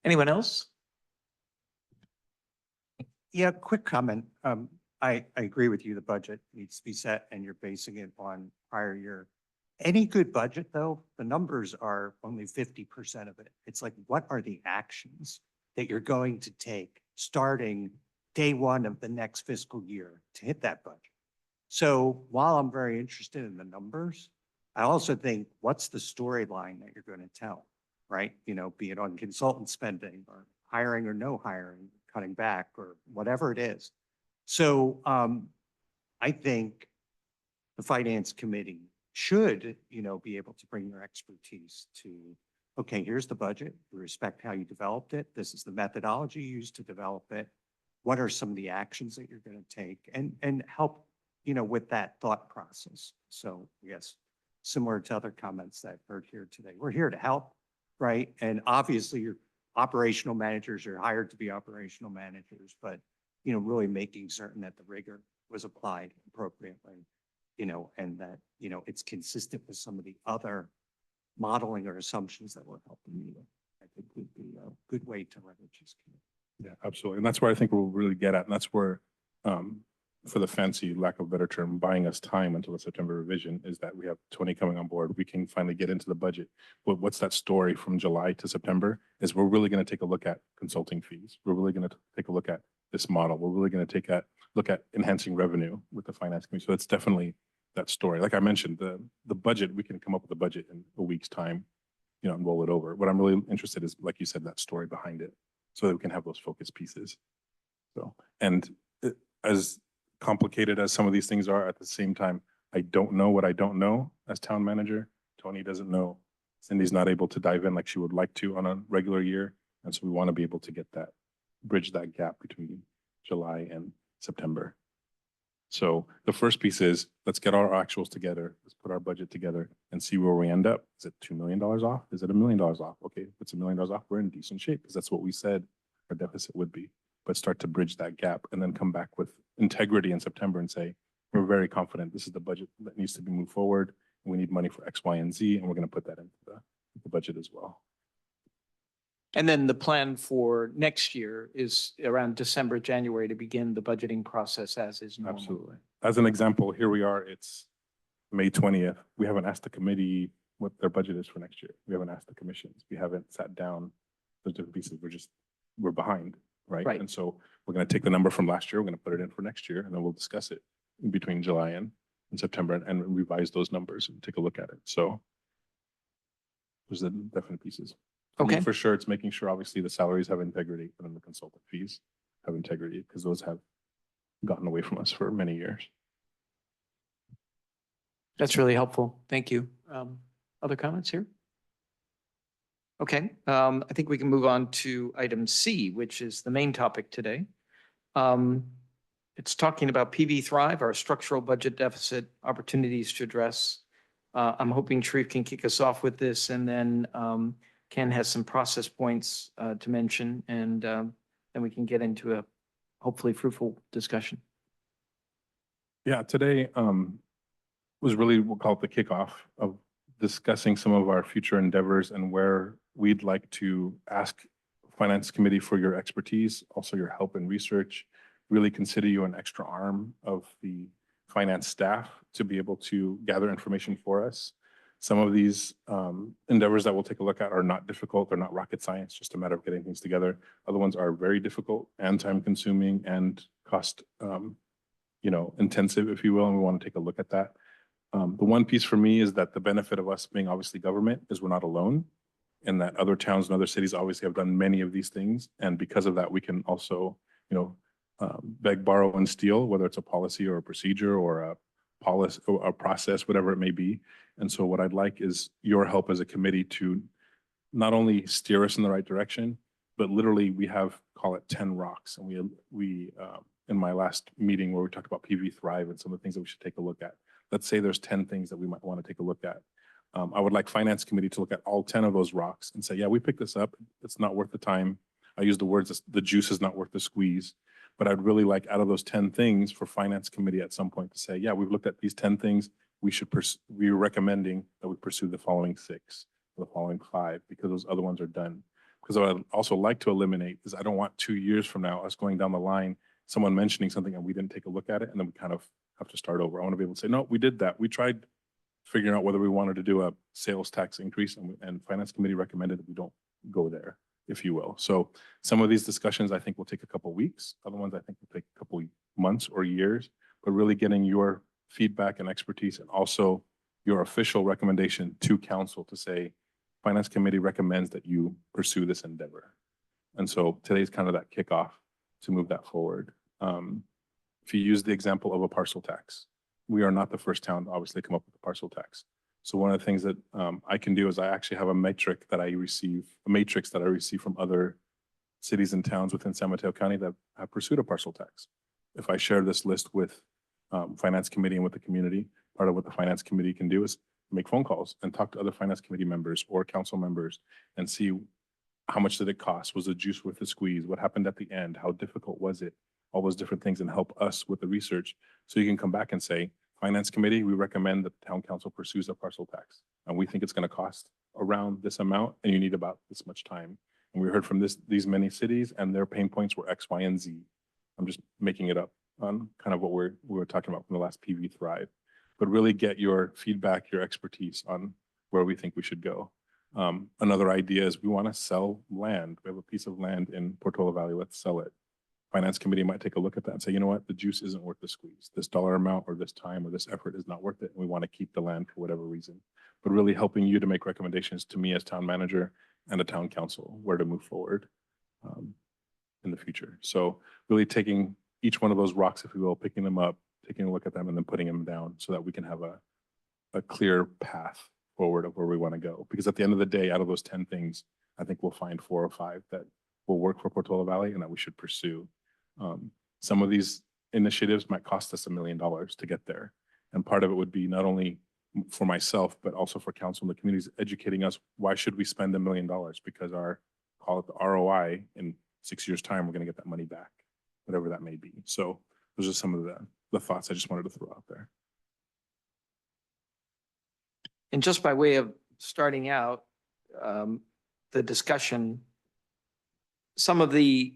Anyone else? Yeah, quick comment. I agree with you. The budget needs to be set and you're basing it on prior year. Any good budget, though, the numbers are only 50% of it. It's like, what are the actions that you're going to take starting day one of the next fiscal year to hit that budget? So while I'm very interested in the numbers, I also think, what's the storyline that you're going to tell, right? You know, be it on consultant spending or hiring or no hiring, cutting back or whatever it is. So I think the finance committee should, be able to bring their expertise to, okay, here's the budget. We respect how you developed it. This is the methodology used to develop it. What are some of the actions that you're going to take and help, with that thought process. So yes, similar to other comments that I've heard here today, we're here to help, right? And obviously your operational managers are hired to be operational managers, but, really making certain that the rigor was applied appropriately, and that, it's consistent with some of the other modeling or assumptions that we're helping you with. I think would be a good way to leverage this committee. Yeah, absolutely. And that's where I think we'll really get at. And that's where, for the fancy, lack of a better term, buying us time until the September revision is that we have Tony coming on board. We can finally get into the budget. But what's that story from July to September is we're really going to take a look at consulting fees. We're really going to take a look at this model. We're really going to take a look at enhancing revenue with the finance committee. So it's definitely that story. Like I mentioned, the budget, we can come up with a budget in a week's time, and roll it over. What I'm really interested is, like you said, that story behind it so that we can have those focus pieces. So, and as complicated as some of these things are, at the same time, I don't know what I don't know as town manager. Tony doesn't know. Cindy's not able to dive in like she would like to on a regular year. And so we want to be able to get that, bridge that gap between July and September. So the first piece is, let's get our actuals together. Let's put our budget together and see where we end up. Is it $2 million off? Is it $1 million off? Okay, if it's $1 million off, we're in decent shape because that's what we said our deficit would be. But start to bridge that gap and then come back with integrity in September and say, we're very confident this is the budget that needs to be moved forward. And we need money for X, Y, and Z, and we're going to put that into the budget as well. And then the plan for next year is around December, January to begin the budgeting process as is normal. Absolutely. As an example, here we are, it's May 20th. We haven't asked the committee what their budget is for next year. We haven't asked the commissions. We haven't sat down those different pieces. We're behind, right? Right. And so we're going to take the number from last year, we're going to put it in for next year, and then we'll discuss it in between July and September and revise those numbers and take a look at it. So those are the definite pieces. For me, Okay. for sure, it's making sure obviously the salaries have integrity and then the consultant fees have integrity because those have gotten away from us for many years. That's really helpful. Thank you. Other comments here? Okay, I think we can move on to item C, which is the main topic today. It's talking about PV Thrive, our structural budget deficit opportunities to address. I'm hoping Sharif can kick us off with this, and then Ken has some process points to mention, and then we can get into a hopefully fruitful discussion. Yeah, today was really, we'll call it the kickoff of discussing some of our future endeavors and where we'd like to ask Finance Committee for your expertise, also your help in research, really consider you an extra arm of the finance staff to be able to gather information for us. Some of these endeavors that we'll take a look at are not difficult. They're not rocket science, just a matter of getting things together. Other ones are very difficult and time consuming and cost, intensive, if you will, and we want to take a look at that. The one piece for me is that the benefit of us being obviously government is we're not alone, and that other towns and other cities obviously have done many of these things. And because of that, we can also, beg, borrow, and steal, whether it's a policy or a procedure or a policy or a process, whatever it may be. And so what I'd like is your help as a committee to not only steer us in the right direction, but literally we have, call it 10 rocks. And we in my last meeting where we talked about PV Thrive and some of the things that we should take a look at. Let's say there's 10 things that we might want to take a look at. I would like Finance Committee to look at all 10 of those rocks and say, yeah, we picked this up. It's not worth the time. I use the words, the juice is not worth the squeeze. But I'd really like out of those 10 things for Finance Committee at some point to say, yeah, we've looked at these 10 things. We're recommending that we pursue the following 6, or the following 5, because those other ones are done. Because what I'd also like to eliminate is I don't want 2 years from now, us going down the line, someone mentioning something and we didn't take a look at it, and then we kind of have to start over. I want to be able to say, no, we did that. We tried figuring out whether we wanted to do a sales tax increase, and Finance Committee recommended that we don't go there, if you will. So some of these discussions I think will take a couple weeks. Other ones I think will take a couple months or years, but really getting your feedback and expertise and also your official recommendation to council to say, Finance Committee recommends that you pursue this endeavor. And so today's kind of that kickoff to move that forward. If you use the example of a parcel tax, we are not the first town to obviously come up with a parcel tax. So one of the things that I can do is I actually have a matrix that I receive from other cities and towns within San Mateo County that have pursued a parcel tax. If I share this list with Finance Committee and with the community, part of what the Finance Committee can do is make phone calls and talk to other Finance Committee members or council members and see how much did it cost? Was the juice worth the squeeze? What happened at the end? How difficult was it? All those different things, and help us with the research. So you can come back and say, Finance Committee, we recommend that the town council pursues a parcel tax. And we think it's going to cost around this amount and you need about this much time. And we heard from these many cities and their pain points were X, Y, and Z. I'm just making it up on kind of what we were talking about from the last PV Thrive. But really get your feedback, your expertise on where we think we should go. Another idea is we want to sell land. We have a piece of land in Portola Valley, let's sell it. Finance Committee might take a look at that and say, you know what, the juice isn't worth the squeeze. This dollar amount or this time or this effort is not worth it. And we want to keep the land for whatever reason. But really helping you to make recommendations to me as town manager and a town council where to move forward in the future. So really taking each one of those rocks, if you will, picking them up, taking a look at them and then putting them down so that we can have a clear path forward of where we want to go. Because at the end of the day, out of those 10 things, I think we'll find 4 or 5 that will work for Portola Valley and that we should pursue. Some of these initiatives might cost us $1 million to get there. And part of it would be not only for myself, but also for council and the communities educating us, why should we spend $1 million? Because call it the ROI, in 6 years' time, we're going to get that money back, whatever that may be. So those are some of the thoughts I just wanted to throw out there. And just by way of starting out the discussion, some of the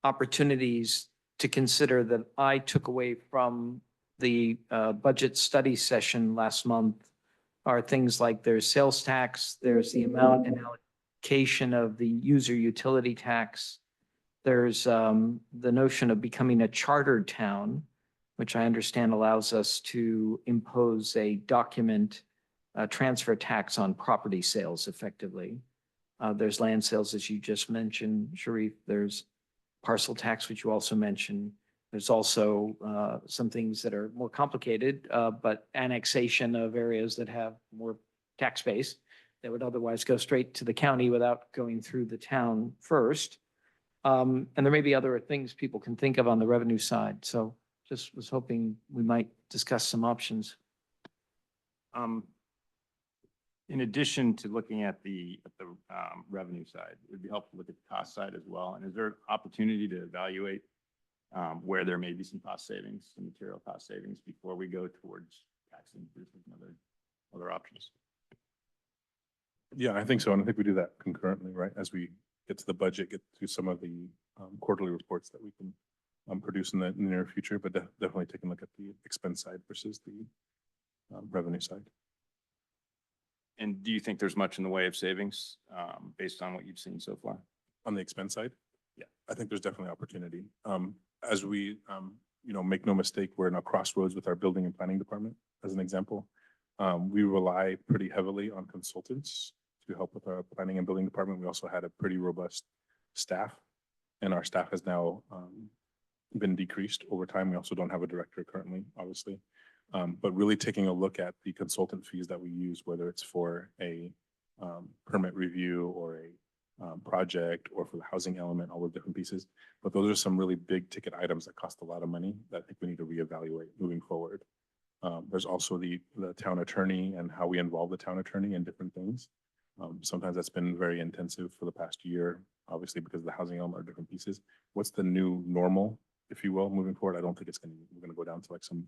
opportunities to consider that I took away from the budget study session last month are things like there's sales tax, there's the amount and allocation of the user utility tax. There's the notion of becoming a chartered town, which I understand allows us to impose a document transfer tax on property sales effectively. There's land sales, as you just mentioned, Sharif. There's parcel tax, which you also mentioned. There's also some things that are more complicated, but annexation of areas that have more tax base that would otherwise go straight to the county without going through the town first. And there may be other things people can think of on the revenue side. So just was hoping we might discuss some options. In addition to looking at the revenue side, it would be helpful to look at the cost side as well. And is there opportunity to evaluate where there may be some cost savings, some material cost savings before we go towards tax increases and other options? Yeah, I think so. And I think we do that concurrently, right? As we get to the budget, get through some of the quarterly reports that we can produce in the near future, but definitely taking a look at the expense side versus the revenue side. And do you think there's much in the way of savings based on what you've seen so far? On the expense side? Yeah, I think there's definitely opportunity. As we, make no mistake, we're in a crossroads with our building and planning department, as an example. We rely pretty heavily on consultants to help with our planning and building department. We also had a pretty robust staff, and our staff has now been decreased over time. We also don't have a director currently, obviously. But really taking a look at the consultant fees that we use, whether it's for a permit review or a project or for the housing element, all the different pieces. But those are some really big ticket items that cost a lot of money that I think we need to reevaluate moving forward. There's also the town attorney and how we involve the town attorney in different things. Sometimes that's been very intensive for the past year, obviously because of the housing element or different pieces. What's the new normal, if you will, moving forward? I don't think we're gonna go down to like some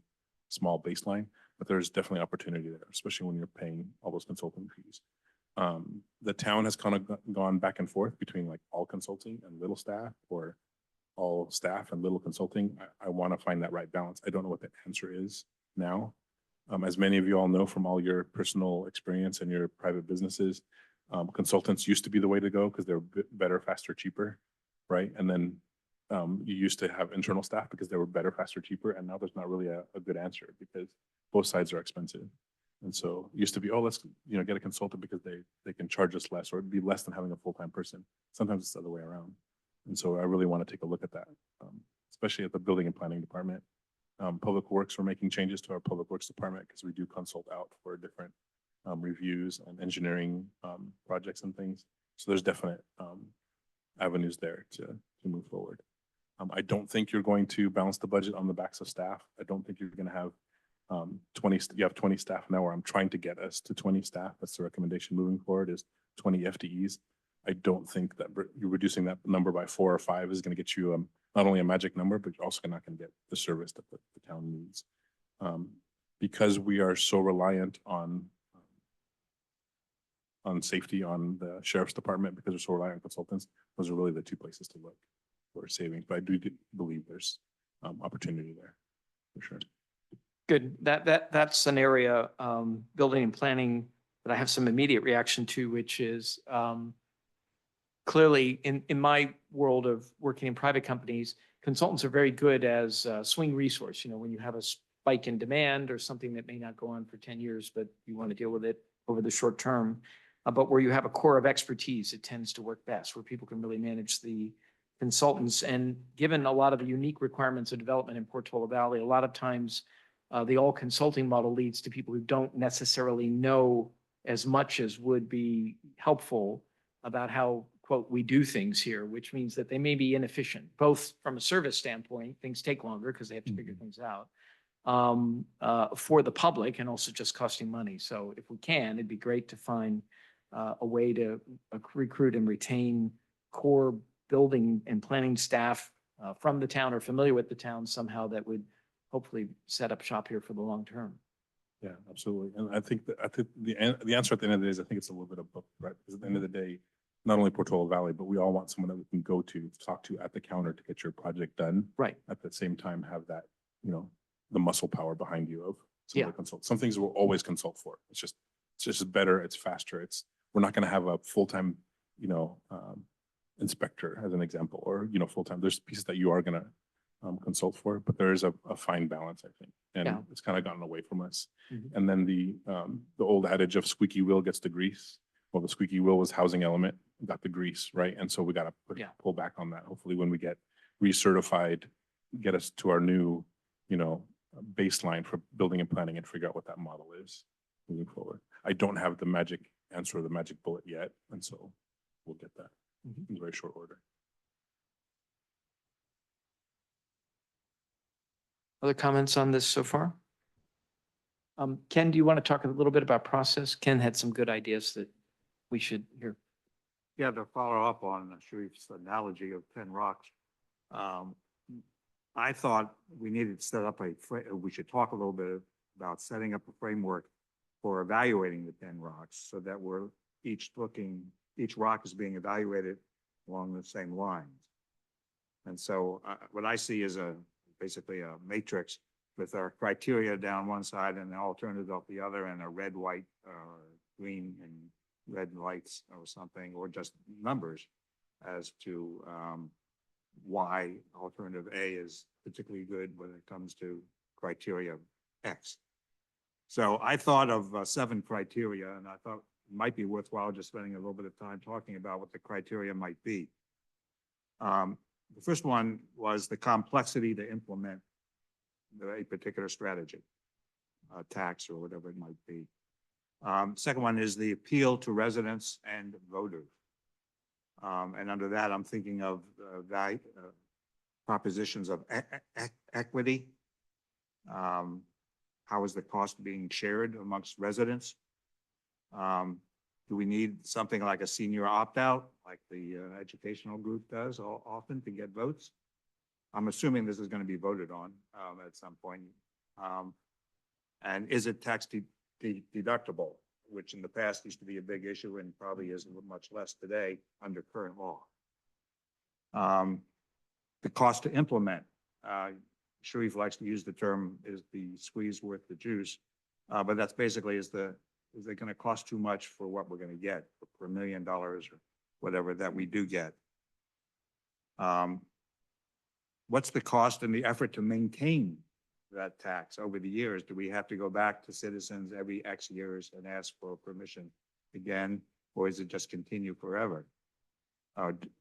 small baseline, but there's definitely opportunity there, especially when you're paying all those consulting fees. The town has kind of gone back and forth between like all consulting and little staff or all staff and little consulting. I want to find that right balance. I don't know what the answer is now. As many of you all know from all your personal experience and your private businesses, consultants used to be the way to go because they're better, faster, cheaper, right? And then you used to have internal staff because they were better, faster, cheaper, and now there's not really a good answer because both sides are expensive. And so it used to be, oh, let's get a consultant because they can charge us less, or it'd be less than having a full-time person. Sometimes it's the other way around. And so I really want to take a look at that, especially at the building and planning department. Public Works, we're making changes to our Public Works department because we do consult out for different reviews and engineering projects and things. So there's definite avenues there to move forward. I don't think you're going to balance the budget on the backs of staff. I don't think you're going to have 20 staff now, where I'm trying to get us to 20 staff. That's the recommendation moving forward, is 20 FTEs. I don't think that you're reducing that number by 4 or 5 is going to get you not only a magic number, but you're also not going to get the service that the town needs. Because we are so reliant on safety, on the sheriff's department, because we're so reliant on consultants, those are really the two places to look for savings. But I do believe there's opportunity there for sure. Good. That's an area, building and planning, that I have some immediate reaction to, which is clearly in my world of working in private companies, consultants are very good as a swing resource. When you have a spike in demand or something that may not go on for 10 years, but you want to deal with it over the short term. But where you have a core of expertise, it tends to work best, where people can really manage the consultants. And given a lot of the unique requirements of development in Portola Valley, a lot of times the all consulting model leads to people who don't necessarily know as much as would be helpful about how, quote, we do things here, which means that they may be inefficient, both from a service standpoint, things take longer because they have to figure things out, for the public, and also just costing money. So if we can, it'd be great to find a way to recruit and retain core building and planning staff from the town or familiar with the town somehow, that would hopefully set up shop here for the long term. Yeah, absolutely. And I think the answer at the end of the day is, I think it's a little bit of both, right? Because at the end of the day, not only Portola Valley, but we all want someone that we can go to talk to at the counter to get your project done. Right. At the same time, have that, the muscle power behind you of some of Yeah. the consult. Some things we'll always consult for. It's just better, it's faster, we're not gonna have a full-time, inspector as an example, or, full-time. There's pieces that you are gonna consult for, but there is a fine balance, I think. And Yeah. it's kind of gotten away from us. Mhm. And then the old adage of squeaky wheel gets the grease. Well, the squeaky wheel was housing element, got the grease, right? And so we gotta Yeah. pull back on that. Hopefully when we get recertified, get us to our new, baseline for building and planning and figure out what that model is moving forward. I don't have the magic answer or the magic bullet yet, and so we'll get that in very short order. Other comments on this so far? Ken, do you want to talk a little bit about process? Ken had some good ideas that we should hear. Yeah, to follow up on Sharif's analogy of 10 rocks. I thought we needed to set up we should talk a little bit about setting up a framework for evaluating the 10 rocks so that each rock is being evaluated along the same lines. And so what I see is basically a matrix with our criteria down one side and the alternatives up the other, and a red, white, green and red lights or something, or just numbers as to why alternative A is particularly good when it comes to criteria X. So I thought of 7 criteria, and I thought it might be worthwhile just spending a little bit of time talking about what the criteria might be. The first one was the complexity to implement a particular strategy, tax or whatever it might be. Second one is the appeal to residents and voters. And under that, I'm thinking of propositions of equity. How is the cost being shared amongst residents? Do we need something like a senior opt-out, like the educational group does often to get votes? I'm assuming this is going to be voted on at some point. And is it tax deductible, which in the past used to be a big issue and probably is much less today under current law. The cost to implement, Sharif likes to use the term, is the squeeze worth the juice? But that's basically, is it going to cost too much for what we're going to get for $1 million or whatever that we do get? What's the cost and the effort to maintain that tax over the years? Do we have to go back to citizens every X years and ask for permission again, or is it just continue forever?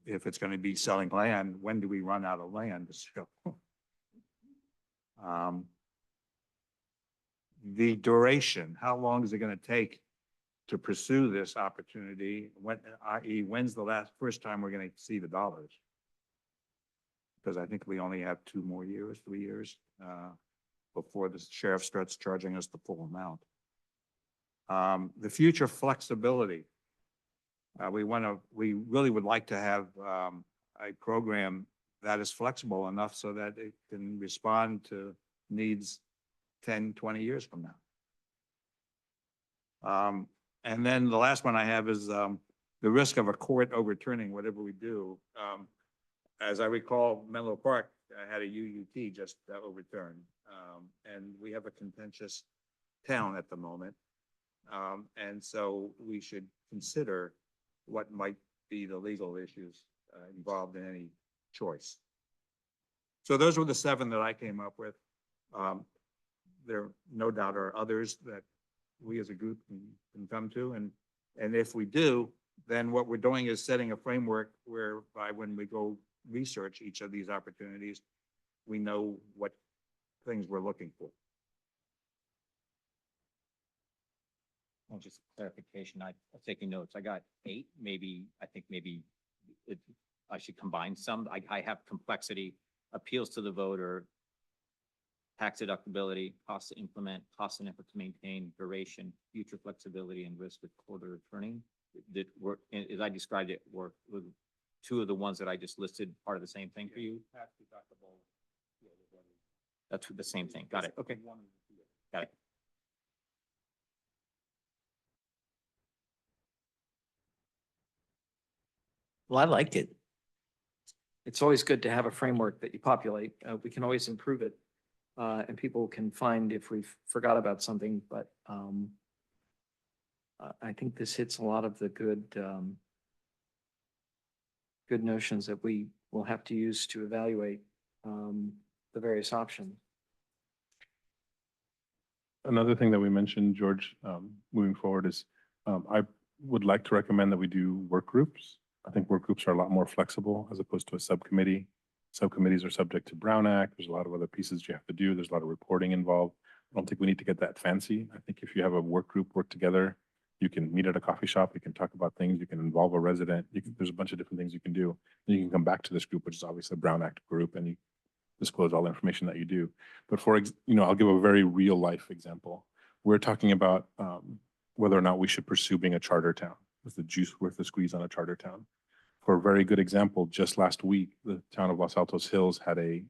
If it's going to be selling land, when do we run out of land? The duration, how long is it going to take to pursue this opportunity? When, i.e., when's the first time we're going to see the dollars? Because I think we only have 3 years before the sheriff starts charging us the full amount. The future flexibility. We really would like to have a program that is flexible enough so that it can respond to needs 10, 20 years from now. And then the last one I have is the risk of a court overturning whatever we do. As I recall, Menlo Park had a UUT just overturned. And we have a contentious town at the moment. And so we should consider what might be the legal issues involved in any choice. So those were the 7 that I came up with. There no doubt are others that we as a group can come to. And if we do, then what we're doing is setting a framework whereby when we go research each of these opportunities, we know what things we're looking for. Well, just clarification, I'm taking notes. I got 8, I think maybe I should combine some. I have complexity, appeals to the voter, tax deductibility, cost to implement, cost and effort to maintain, duration, future flexibility, and risk with court returning. That work, as I described it, were 2 of the ones that I just listed part of the same thing for you? Tax deductible. That's the same thing. Got it. Okay. Got it. Well, I liked it. It's always good to have a framework that you populate. We can always improve it. and people can find if we forgot about something, but I think this hits a lot of the good notions that we will have to use to evaluate the various options. Another thing that we mentioned, George, moving forward is, I would like to recommend that we do work groups. I think work groups are a lot more flexible as opposed to a subcommittee. Subcommittees are subject to Brown Act. There's a lot of other pieces you have to do. There's a lot of reporting involved. I don't think we need to get that fancy. I think if you have a work group work together, you can meet at a coffee shop, you can talk about things, you can involve a resident, there's a bunch of different things you can do. Then you can come back to this group, which is obviously a Brown Act group, and you disclose all the information that you do. But I'll give a very real life example. We're talking about whether or not we should pursue being a charter town. Is the juice worth the squeeze on a charter town? For a very good example, just last week, the town of Los Altos Hills had a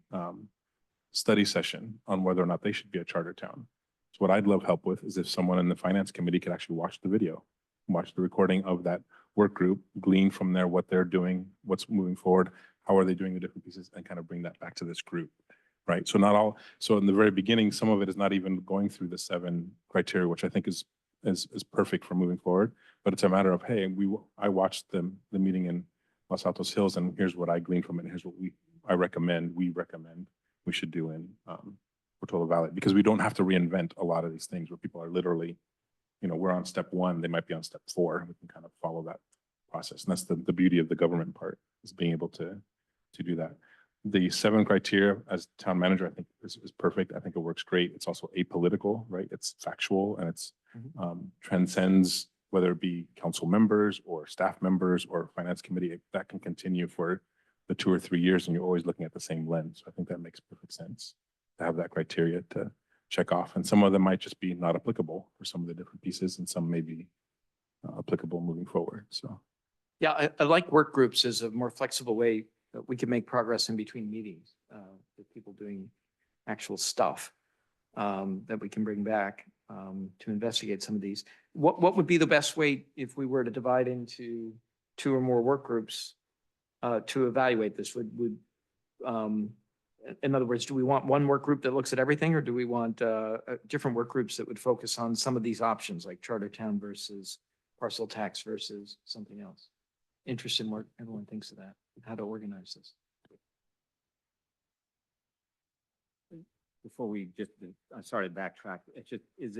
study session on whether or not they should be a charter town. So what I'd love help with is if someone in the finance committee could actually watch the video, watch the recording of that work group, glean from there what they're doing, what's moving forward, how are they doing the different pieces, and kind of bring that back to this group, right? So in the very beginning, some of it is not even going through the 7 criteria, which I think is perfect for moving forward. But it's a matter of, hey, I watched the meeting in Los Altos Hills, and here's what I gleaned from it, and here's what we recommend we should do in Portola Valley, because we don't have to reinvent a lot of these things where people are literally, we're on step 1, they might be on step 4. We can kind of follow that process. And that's the beauty of the government part, is being able to do that. The 7 criteria as town manager, I think is perfect. I think it works great. It's also apolitical, right? It's factual, and it's transcends whether it be council members or staff members or finance committee. That can continue for the 2 or 3 years, and you're always looking at the same lens. So I think that makes perfect sense to have that criteria to check off. And some of them might just be not applicable for some of the different pieces, and some may be applicable moving forward. So Yeah, I like work groups as a more flexible way that we can make progress in between meetings, with people doing actual stuff that we can bring back to investigate some of these. What would be the best way if we were to divide into 2 or more work groups to evaluate this? In other words, do we want one work group that looks at everything, or do we want different work groups that would focus on some of these options, like charter town versus parcel tax versus something else? Interested in what everyone thinks of that, how to organize this. Before we just, I started backtrack. It's just, is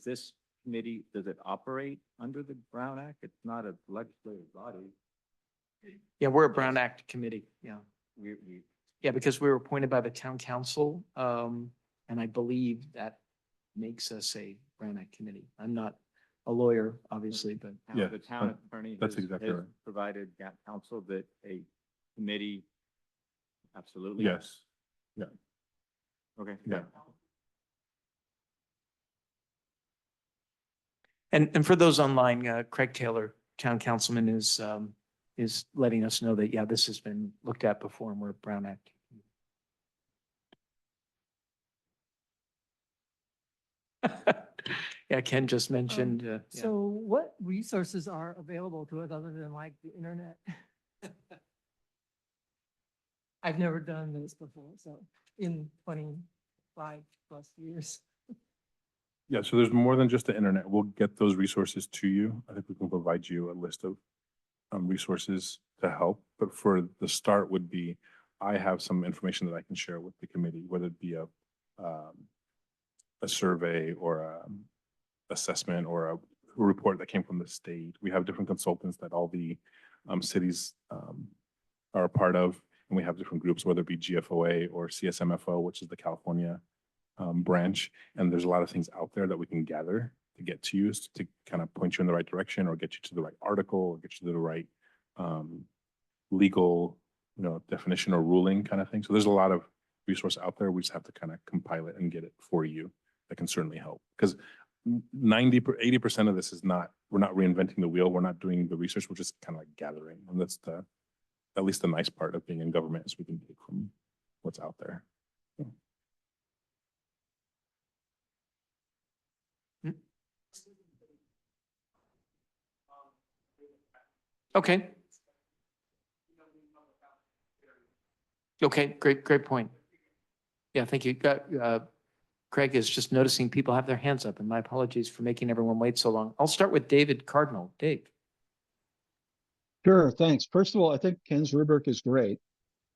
this committee, does it operate under the Brown Act? It's not a legislative body. Yeah, we're a Brown Act committee, yeah. We Yeah, because we were appointed by the town council, and I believe that makes us a Brown Act committee. I'm not a lawyer, obviously, but Yeah, the town attorney that's has exactly right. provided counsel that a committee, absolutely. yes, Okay. Yeah. And for those online, Craig Taylor, town councilman, is letting us know that, yeah, this has been looked at before, and we're a Brown Act. Yeah, Ken just mentioned, yeah. So what resources are available to us other than like the internet? I've never done this before, so in 25+ years. Yeah, so there's more than just the internet. We'll get those resources to you. I think we can provide you a list of resources to help. But for the start would be, I have some information that I can share with the committee, whether it be a survey or a assessment or a report that came from the state. We have different consultants that all the cities are a part of, and we have different groups, whether it be GFOA or CSMFO, which is the California branch. And there's a lot of things out there that we can gather to get to you, to kind of point you in the right direction, or get you to the right article, or get you to the right legal, definition or ruling kind of thing. So there's a lot of resource out there. We just have to kind of compile it and get it for you. That can certainly help, because 80% of this is we're not reinventing the wheel. We're not doing the research. We're just kind of like gathering. And that's at least the nice part of being in government, is we can take from what's out there. Okay. Okay, great point. Yeah, thank you. Craig is just noticing people have their hands up, and my apologies for making everyone wait so long. I'll start with David Cardinal. Dave. Sure, thanks. First of all, I think Ken's rubric is great.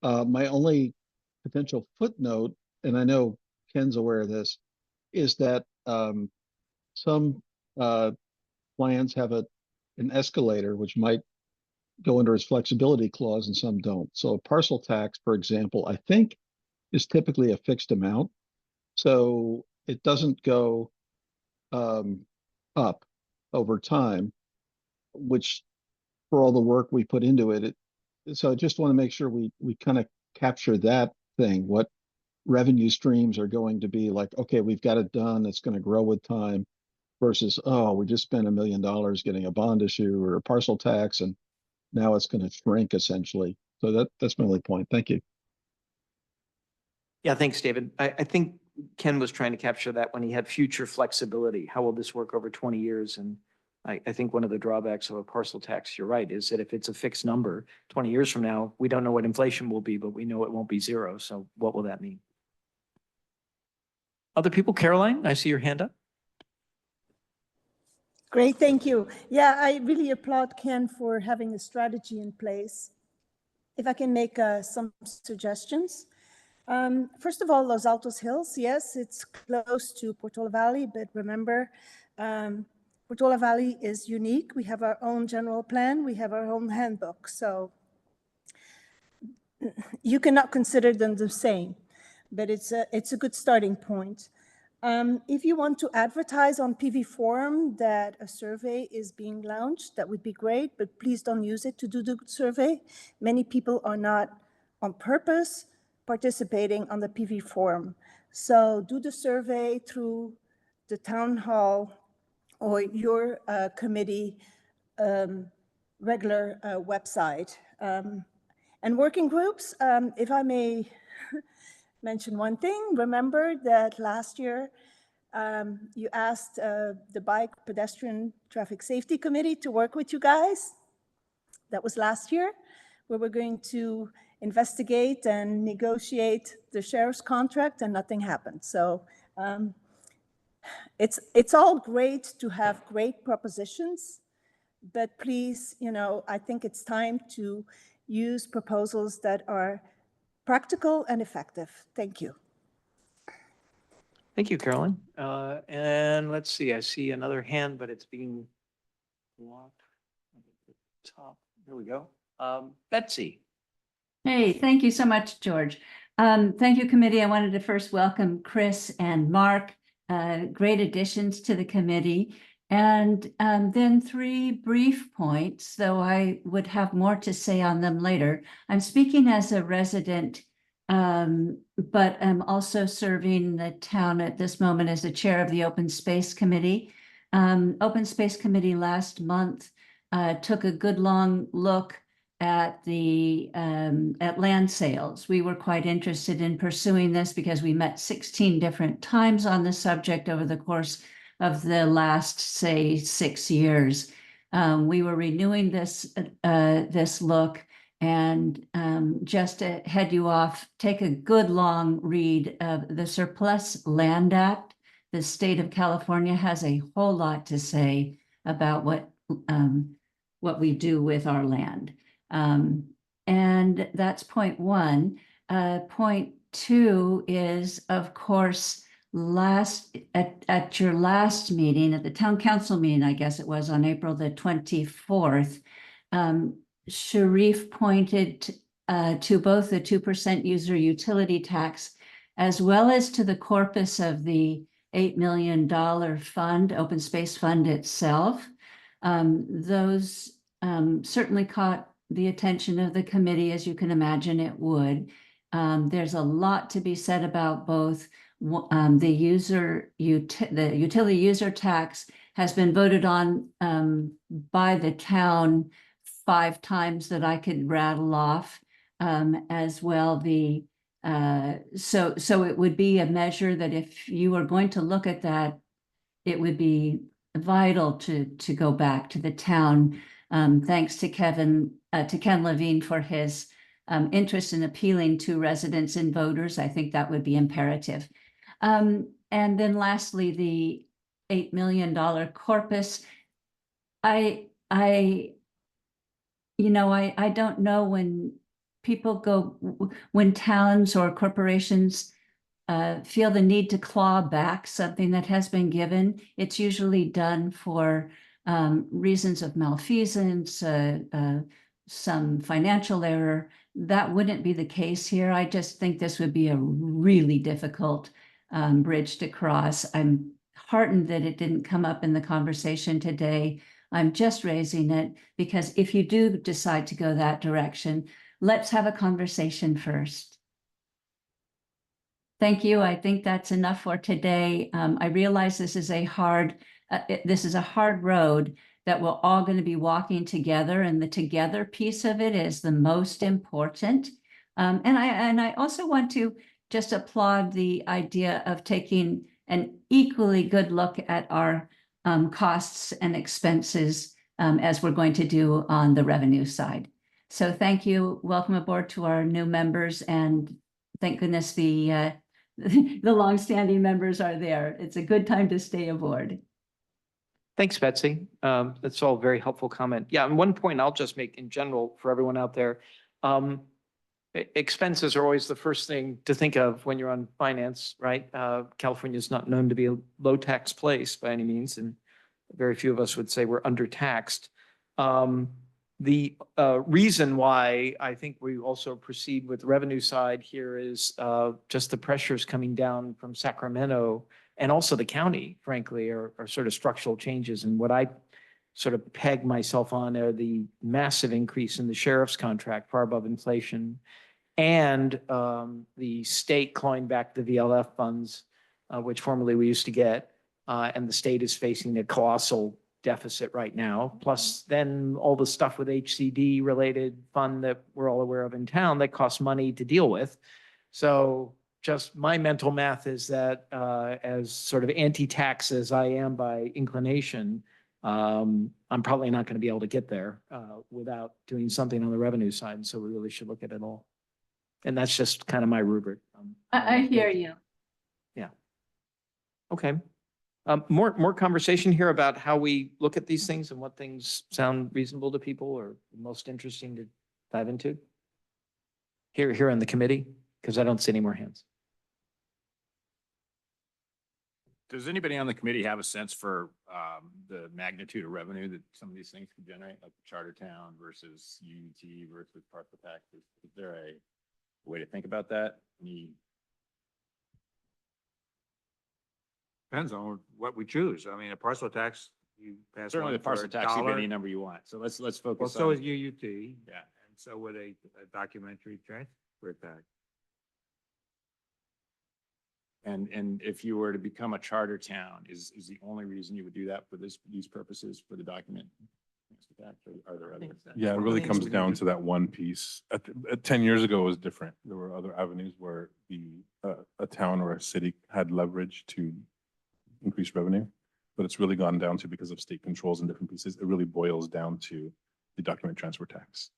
My only potential footnote, and I know Ken's aware of this, is that some plans have an escalator which might go under its flexibility clause and some don't. So a parcel tax, for example, I think is typically a fixed amount. So it doesn't go up over time, which for all the work we put into it, so I just want to make sure we kind of capture that thing, what revenue streams are going to be like, okay, we've got it done, it's going to grow with time, versus, oh, we just spent $1 million getting a bond issue or a parcel tax, and now it's going to shrink essentially. So that's my only point. Thank you. Yeah, thanks, David. I think Ken was trying to capture that when he had future flexibility. How will this work over 20 years? And I think one of the drawbacks of a parcel tax, you're right, is that if it's a fixed number, 20 years from now, we don't know what inflation will be, but we know it won't be zero. So what will that mean? Other people? Caroline, I see your hand up. Great, thank you. Yeah, I really applaud Ken for having a strategy in place. If I can make some suggestions. First of all, Los Altos Hills, yes, it's close to Portola Valley, but remember, Portola Valley is unique. We have our own general plan. We have our own handbook. So you cannot consider them the same, but it's a good starting point. If you want to advertise on PV Forum that a survey is being launched, that would be great, but please don't use it to do the survey. Many people are not on purpose participating on the PV Forum. So do the survey through the town hall or your committee regular website. And working groups, if I may mention one thing, remember that last year you asked the Bike Pedestrian Traffic Safety Committee to work with you guys. That was last year, where we're going to investigate and negotiate the sheriff's contract, and nothing happened. So it's all great to have great propositions, but please, I think it's time to use proposals that are practical and effective. Thank you. Thank you, Caroline. And let's see, I see another hand, but it's being blocked at the top. Here we go. Betsy. Hey, thank you so much, George. Thank you, committee. I wanted to first welcome Chris and Mark, great additions to the committee. And then 3 brief points, though I would have more to say on them later. I'm speaking as a resident, but I'm also serving the town at this moment as the chair of the Open Space Committee. Open Space Committee last month took a good long look at the at land sales. We were quite interested in pursuing this because we met 16 different times on the subject over the course of the last, say, 6 years. We were renewing this look, and just to head you off, take a good long read of the Surplus Land Act. The state of California has a whole lot to say about what we do with our land. And that's point 1. Point 2 is, of course, at your last meeting, at the town council meeting, I guess it was on April the 24th, Sharif pointed to both the 2% user utility tax as well as to the corpus of the $8 million fund, open space fund itself. Those certainly caught the attention of the committee, as you can imagine it would. There's a lot to be said about both. The utility user tax has been voted on by the town 5 times that I could rattle off, as well. So it would be a measure that if you were going to look at that, it would be vital to go back to the town. Thanks to Ken Levine for his interest in appealing to residents and voters. I think that would be imperative. And then lastly, the $8 million corpus. I don't know when people when towns or corporations feel the need to claw back something that has been given. It's usually done for reasons of malfeasance, some financial error. That wouldn't be the case here. I just think this would be a really difficult bridge to cross. I'm heartened that it didn't come up in the conversation today. I'm just raising it because if you do decide to go that direction, let's have a conversation first. Thank you. I think that's enough for today. I realize this is a hard road that we're all going to be walking together, and the together piece of it is the most important. And I also want to just applaud the idea of taking an equally good look at our costs and expenses as we're going to do on the revenue side. So thank you. Welcome aboard to our new members, and thank goodness the longstanding members are there. It's a good time to stay aboard. Thanks, Betsy. That's all very helpful comment. Yeah, and one point I'll just make in general for everyone out there. Expenses are always the first thing to think of when you're on finance, right? California is not known to be a low tax place by any means, and very few of us would say we're undertaxed. The reason why I think we also proceed with the revenue side here is just the pressures coming down from Sacramento and also the county, frankly, are sort of structural changes. And what I sort of peg myself on are the massive increase in the sheriff's contract, far above inflation, and the state clawing back the VLF funds, which formerly we used to get, and the state is facing a colossal deficit right now, plus then all the stuff with HCD related fund that we're all aware of in town that costs money to deal with. So just my mental math is that as sort of anti-tax as I am by inclination, I'm probably not going to be able to get there without doing something on the revenue side. So we really should look at it all. And that's just kind of my rubric. I hear you. Yeah. Okay. More conversation here about how we look at these things and what things sound reasonable to people or most interesting to dive into here on the committee, because I don't see any more hands. Does anybody on the committee have a sense for the magnitude of revenue that some of these things could generate, like Chartertown versus UUT versus parcel tax? Is there a way to think about that? Depends on what we choose. I mean, a parcel tax, you pass Certainly one the for parcel a tax, you get dollar. any number you want. So let's Well, focus so on. is UUT. Yeah. And so would a documentary transfer tax. And if you were to become a charter town, is the only reason you would do that for these purposes for the document? Are there others? Yeah, it really Things comes we down need to that one piece. 10 years ago, it was different. There were other avenues where a town or a city had leverage to increase revenue, but it's really gone down to, because of state controls and different pieces, it really boils down to the document transfer tax.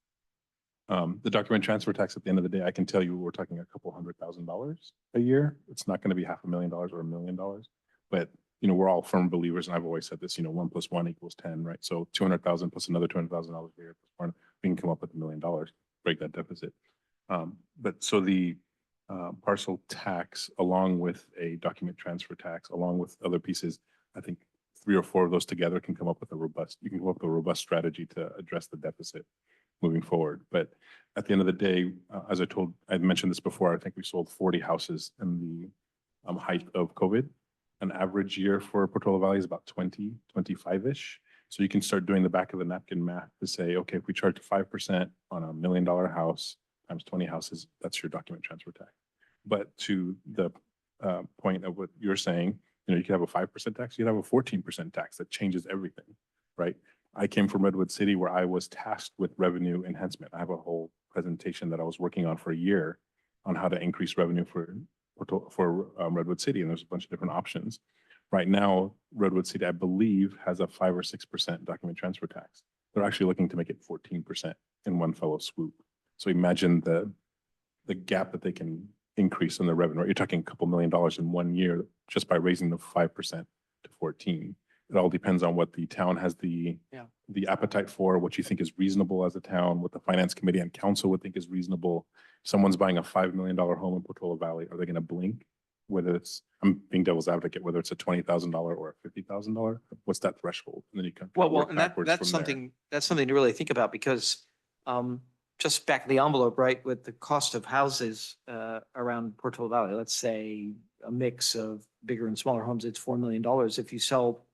The document transfer tax, at the end of the day, I can tell you, we're talking a couple $100,000 a year. It's not going to be $500,000 or $1 million, but we're all firm believers, and I've always said this, 1 + 1 = 10, right? So 200,000 plus another $200,000 a year plus one, we can come up with $1 million, break that deficit. But so the parcel tax, along with a document transfer tax, along with other pieces, I think 3 or 4 of those together can come up with a robust strategy to address the deficit moving forward. But at the end of the day, as I'd mentioned this before, I think we sold 40 houses in the height of COVID. An average year for Portola Valley is about 20, 25-ish. So you can start doing the back of the napkin math to say, okay, if we charge 5% on $1 million house times 20 houses, that's your document transfer tax. But to the point of what you're saying, you could have a 5% tax, you could have a 14% tax that changes everything, right? I came from Redwood City, where I was tasked with revenue enhancement. I have a whole presentation that I was working on for a year on how to increase revenue for Redwood City, and there's a bunch of different options. Right now, Redwood City, I believe, has a 5 or 6% document transfer tax. They're actually looking to make it 14% in one fellow swoop. So imagine the gap that they can increase in the revenue. You're talking a couple $1 million in 1 year just by raising the 5% to 14. It all depends on what the town has the appetite for, what you think is reasonable as a town, what the finance committee and council would think is reasonable. Someone's buying a $5 million home in Portola Valley. Are they going to blink? Whether it's, I'm being devil's advocate, whether it's a $20,000 or a $50,000, what's that threshold? And then you can Well, work and backwards that's from there. something to really think about because just back of the envelope, right, with the cost of houses around Portola Valley, let's say a mix of bigger and smaller homes, it's $4 million. If you sell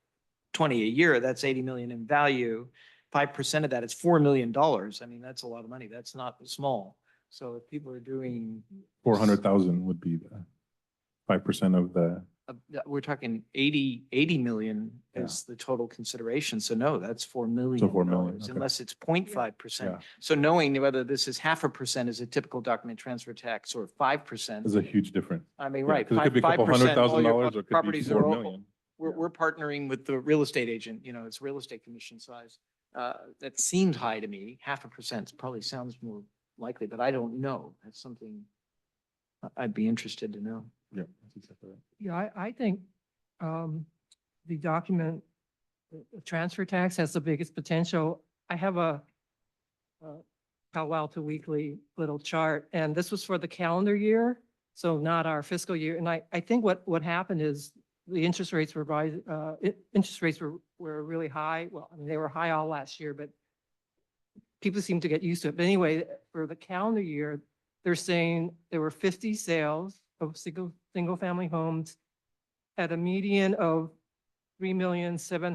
20 a year, that's 80 million in value. 5% of that is $4 million. I mean, that's a lot of money. That's not small. So if people are doing 400,000 would be the 5% of the, we're talking 80 million is the total consideration. So no, that's $4 million. So $4 million, okay. Unless it's 0.5%. Yeah. So knowing whether this is 0.5% is a typical document transfer tax or 5%. is a huge difference. I mean, Yeah, right. 'cause it could be a couple 5%, $100,000 all your or it could be properties are 4 all- million. We're partnering with the real estate agent, it's real estate commission size. That seemed high to me. 0.5% probably sounds more likely, but I don't know. That's something I'd be interested to know. Yeah, that's exactly right. Yeah, I think the document, the transfer tax has the biggest potential. I have a Palo Weekly little chart, and this was for the calendar year, so not our fiscal year. And I think what happened is the interest rates were rising, interest rates were really high. Well, I mean, they were high all last year, but people seem to get used to it. But anyway, for the calendar year, they're saying there were 50 sales of single family homes at a median of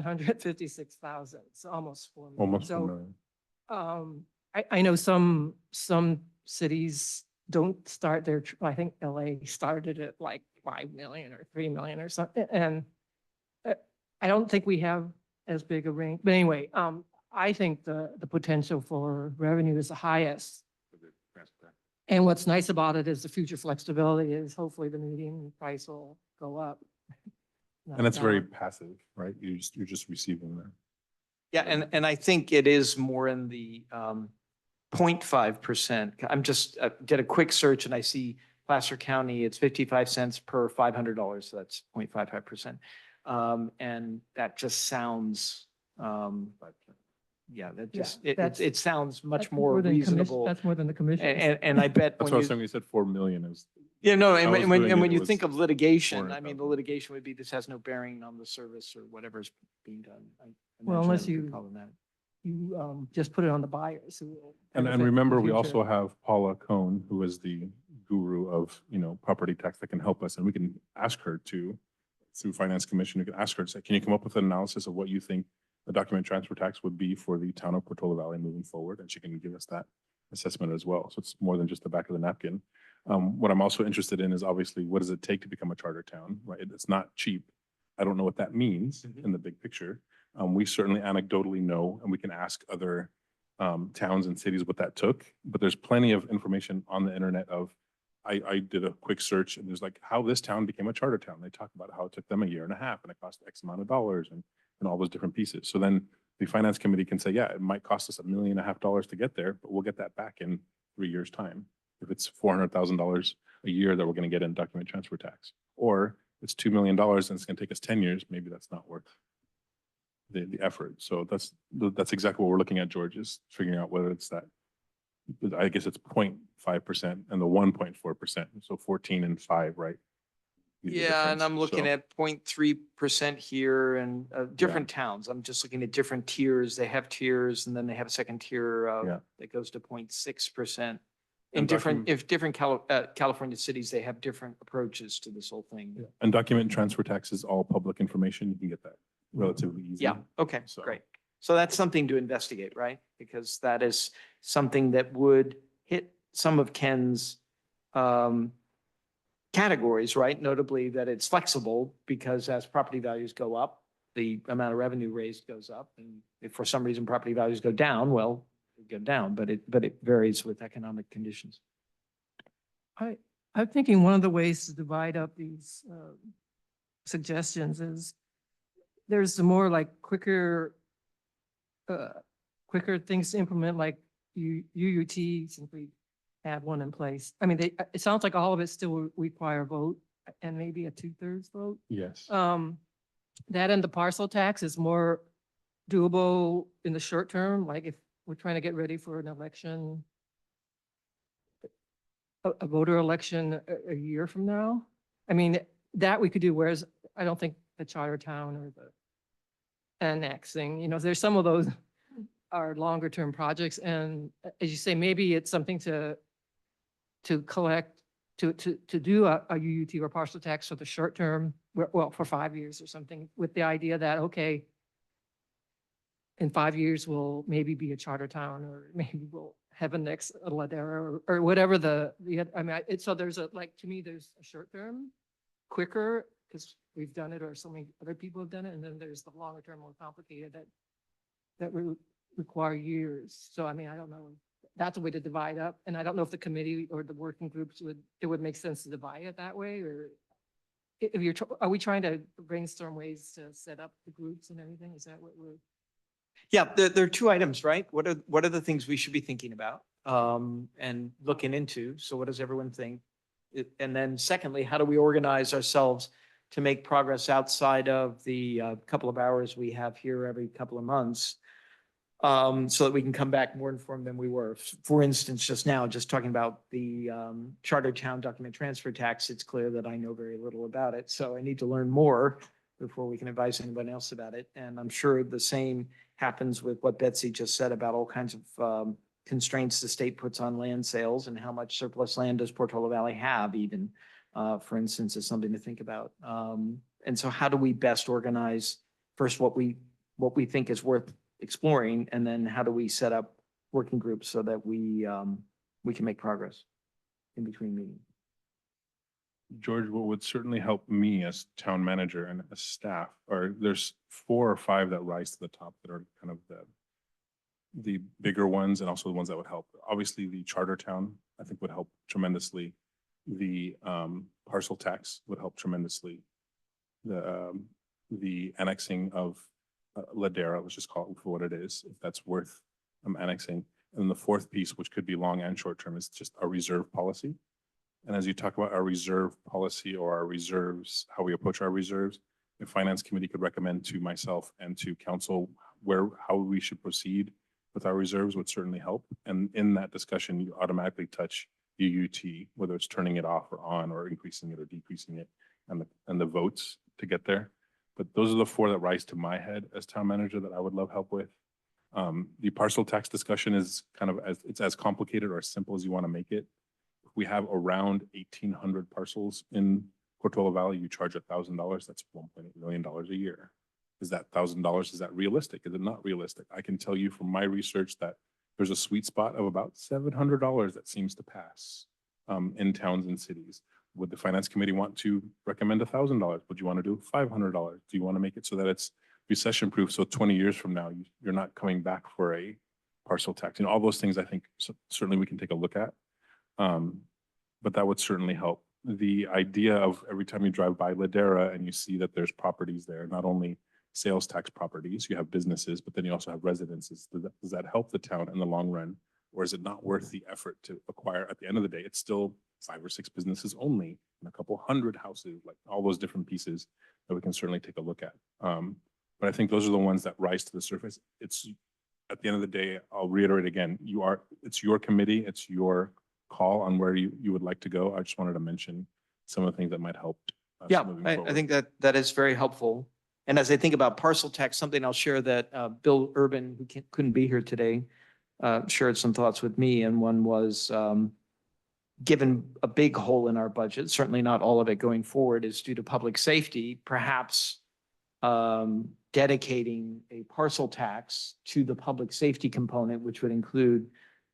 3,756,000. It's almost 4 million. Almost 4 So, million. I know some cities don't start their, I think LA started at like 5 million or 3 million or something. And I don't think we have as big a range. But anyway, I think the potential for revenue is the highest. And what's nice about it is the future flexibility is hopefully the median price will go up. And it's very down. passive, right? You're just receiving that. Yeah, and I think it is more in the 0.5%. I'm just, did a quick search and I see Placer County, it's 55 cents per $500. So that's 0.55%. And that just sounds, yeah, that just, it sounds much That's more than commission- reasonable. That's more than the commission. And I bet That's when what I was you, saying, you said 4 million is, yeah, no, I was and when doing it, it you was think of litigation, I mean, the 400,000. litigation would be, this has no bearing on the service or whatever's being done. I Well, imagine unless that would be you- problematic. You just put it on the buyers. who will and benefit in remember, the we future. also have Paula Cohn, who is the guru of, property tax that can help us. And we can ask her to, through Finance Commission, we can ask her to say, can you come up with an analysis of what you think the document transfer tax would be for the town of Portola Valley moving forward? And she can give us that assessment as well. So it's more than just the back of the napkin. What I'm also interested in is obviously, what does it take to become a charter town, right? It's not cheap. I don't know what that means in the big picture. We certainly anecdotally know, and we can ask other towns and cities what that took, but there's plenty of information on the internet of, I did a quick search and there's like how this town became a charter town. They talk about how it took them 1.5 years and it cost X amount of dollars and all those different pieces. So then the finance committee can say, yeah, it might cost us $1.5 million to get there, but we'll get that back in 3 years' time. If it's $400,000 a year that we're going to get in document transfer tax, or it's $2 million and it's going to take us 10 years, maybe that's not worth the effort. So that's exactly what we're looking at, George, is figuring out whether it's that, I guess it's 0.5% and the 1.4%. So 14 and 5, right? Be the Yeah, and difference. I'm looking So- at 0.3% here and different towns. I'm just looking at different tiers. They have tiers and then they have a second tier Yeah. that goes to 0.6%. In And different, if different California cities, they have different approaches to this whole thing. Yeah. And document transfer tax is all public information. You can get that relatively easy. Yeah, okay, So- great. So that's something to investigate, right? Because that is something that would hit some of Ken's categories, right? Notably that it's flexible because as property values go up, the amount of revenue raised goes up. And if for some reason property values go down, well, they go down, but it varies with economic conditions. I'm thinking one of the ways to divide up these suggestions is there's the more like quicker things to implement, like UUT, simply have one in place. I mean, it sounds like all of it still would require a vote and maybe a 2/3 vote. Yes. That and the parcel tax is more doable in the short term, like if we're trying to get ready for an election, a voter election a year from now. I mean, that we could do, whereas I don't think the charter town or the annexing, there's some of those are longer term projects. And as you say, maybe it's something to collect, to do a UUT or parcel tax for the short term, well, for 5 years or something, with the idea that, okay, in 5 years, we'll maybe be a charter town, or maybe we'll have a next Ladera or whatever I mean, so there's to me, there's a short term, quicker, because we've done it or so many other people have done it. And then there's the longer term, more complicated that will require years. So, I mean, I don't know. That's a way to divide up. And I don't know if the committee or the working groups it would make sense to divide it that way, or if are we trying to brainstorm ways to set up the groups and everything? Is that what we're? Yeah, there are two items, right? What are the things we should be thinking about and looking into? So what does everyone think? And then secondly, how do we organize ourselves to make progress outside of the couple of hours we have here every couple of months, so that we can come back more informed than we were? For instance, just now, just talking about the charter town document transfer tax, it's clear that I know very little about it. So I need to learn more before we can advise anyone else about it. And I'm sure the same happens with what Betsy just said about all kinds of constraints the state puts on land sales, and how much surplus land does Portola Valley have even, for instance, is something to think about. And so how do we best organize first what we think is worth exploring, and then how do we set up working groups so that we can make progress in between meetings? George, what would certainly help me as town manager and as staff, or there's 4 or 5 that rise to the top that are kind of the bigger ones, and also the ones that would help. Obviously, the charter town, I think, would help tremendously. The parcel tax would help tremendously. The annexing of Ladera, let's just call it for what it is, if that's worth annexing. And the fourth piece, which could be long and short term, is just our reserve policy. And as you talk about our reserve policy or our reserves, how we approach our reserves, the finance committee could recommend to myself and to council how we should proceed with our reserves would certainly help. And in that discussion, you automatically touch UUT, whether it's turning it off or on, or increasing it or decreasing it, and the votes to get there. But those are the 4 that rise to my head as town manager that I would love help with. The parcel tax discussion is kind of it's as complicated or as simple as you want to make it. We have around 1,800 parcels in Portola Valley. You charge $1,000. That's $1.8 million a year. Is that $1,000? Is that realistic? Is it not realistic? I can tell you from my research that there's a sweet spot of about $700 that seems to pass in towns and cities. Would the finance committee want to recommend $1,000? Would you want to do $500? Do you want to make it so that it's recession proof? So 20 years from now, you're not coming back for a parcel tax. All those things I think certainly we can take a look at. But that would certainly help. The idea of every time you drive by Ladera and you see that there's properties there, not only sales tax properties, you have businesses, but then you also have residences. Does that help the town in the long run? Or is it not worth the effort to acquire? At the end of the day, it's still 5 or 6 businesses only and a couple hundred houses, like all those different pieces that we can certainly take a look at. But I think those are the ones that rise to the surface. It's at the end of the day, I'll reiterate again, it's your committee, it's your call on where you would like to go. I just wanted to mention some of the things that might help. Yeah, moving I forward. think that is very helpful. And as I think about parcel tax, something I'll share that Bill Urban, who couldn't be here today, shared some thoughts with me. And one was, given a big hole in our budget, certainly not all of it going forward is due to public safety, perhaps dedicating a parcel tax to the public safety component, which would include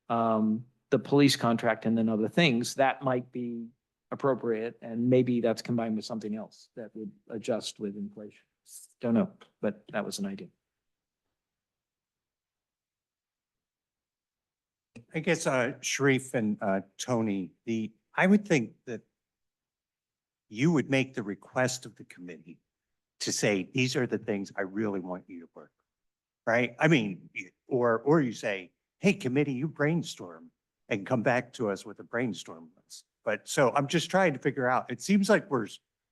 the police contract and then other things, that might be appropriate. And maybe that's combined with something else that would adjust with inflation. Don't know, but that was an idea. I guess, Sharif and Tony, I would think that you would make the request of the committee to say, these are the things I really want you to work, right? I mean, or you say, hey, committee, you brainstorm and come back to us with a brainstorm list. But so I'm just trying to figure out, it seems like we're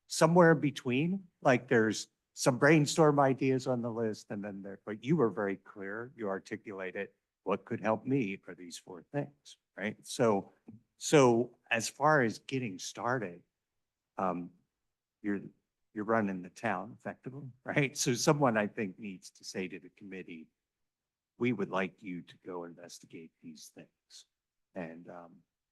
somewhere in between, like there's some brainstorm ideas on the list and then there, but you were very clear, you articulated what could help me for these 4 things, right? So as far as getting started, you're running the town effectively, right? So someone I think needs to say to the committee, we would like you to go investigate these things. And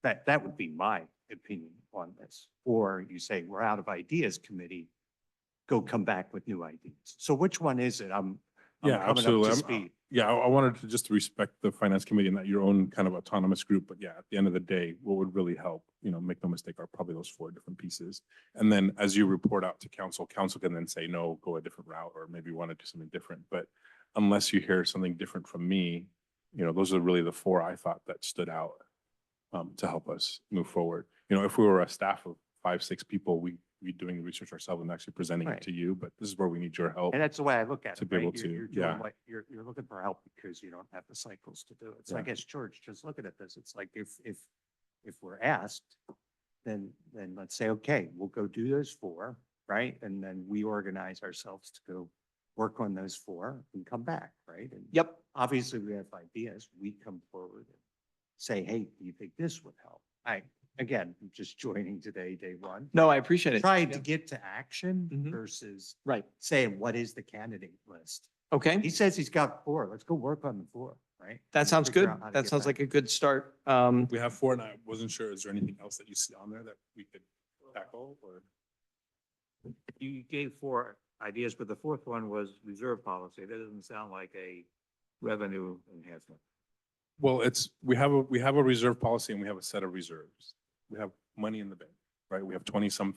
that would be my opinion on this. Or you say, we're out of ideas, committee, go come back with new ideas. So which one is it? I'm Yeah, coming up absolutely. to speed. Yeah, I wanted to just respect the finance committee and not your own kind of autonomous group. But yeah, at the end of the day, what would really help, make no mistake, are probably those 4 different pieces. And then as you report out to council, council can then say, no, go a different route, or maybe want to do something different. But unless you hear something different from me, those are really the 4 I thought that stood out to help us move forward. If we were a staff of 5, 6 people, we'd be doing the research ourselves and actually presenting Right. it to you. But this is where we need your help. And that's the way I look at To it, be right? able You're- to, you're doing yeah. what- You're looking for help because you don't have the cycles to do it. So I Yeah. guess, George, just looking at this, it's like if we're asked, then let's say, okay, we'll go do those 4, right? And then we organize ourselves to go work on those 4 and come back, right? And Yep. obviously we have ideas. We come forward and say, hey, do you think this would help? Again, I'm just joining today, day 1. No, I appreciate it. Trying to Yeah. get to action Mhm. versus Right. saying, what is the candidate list? Okay. He says he's got 4. Let's go work on the 4, right? That And sounds figure good. out how to That get sounds back. like a good start. We have 4 and I wasn't sure, is there anything else that you see on there that we could tackle or? You gave 4 ideas, but the 4th one was reserve policy. That doesn't sound like a revenue enhancement. Well, we have a reserve policy and we have a set of reserves. We have money in the bank, right? We have 20-some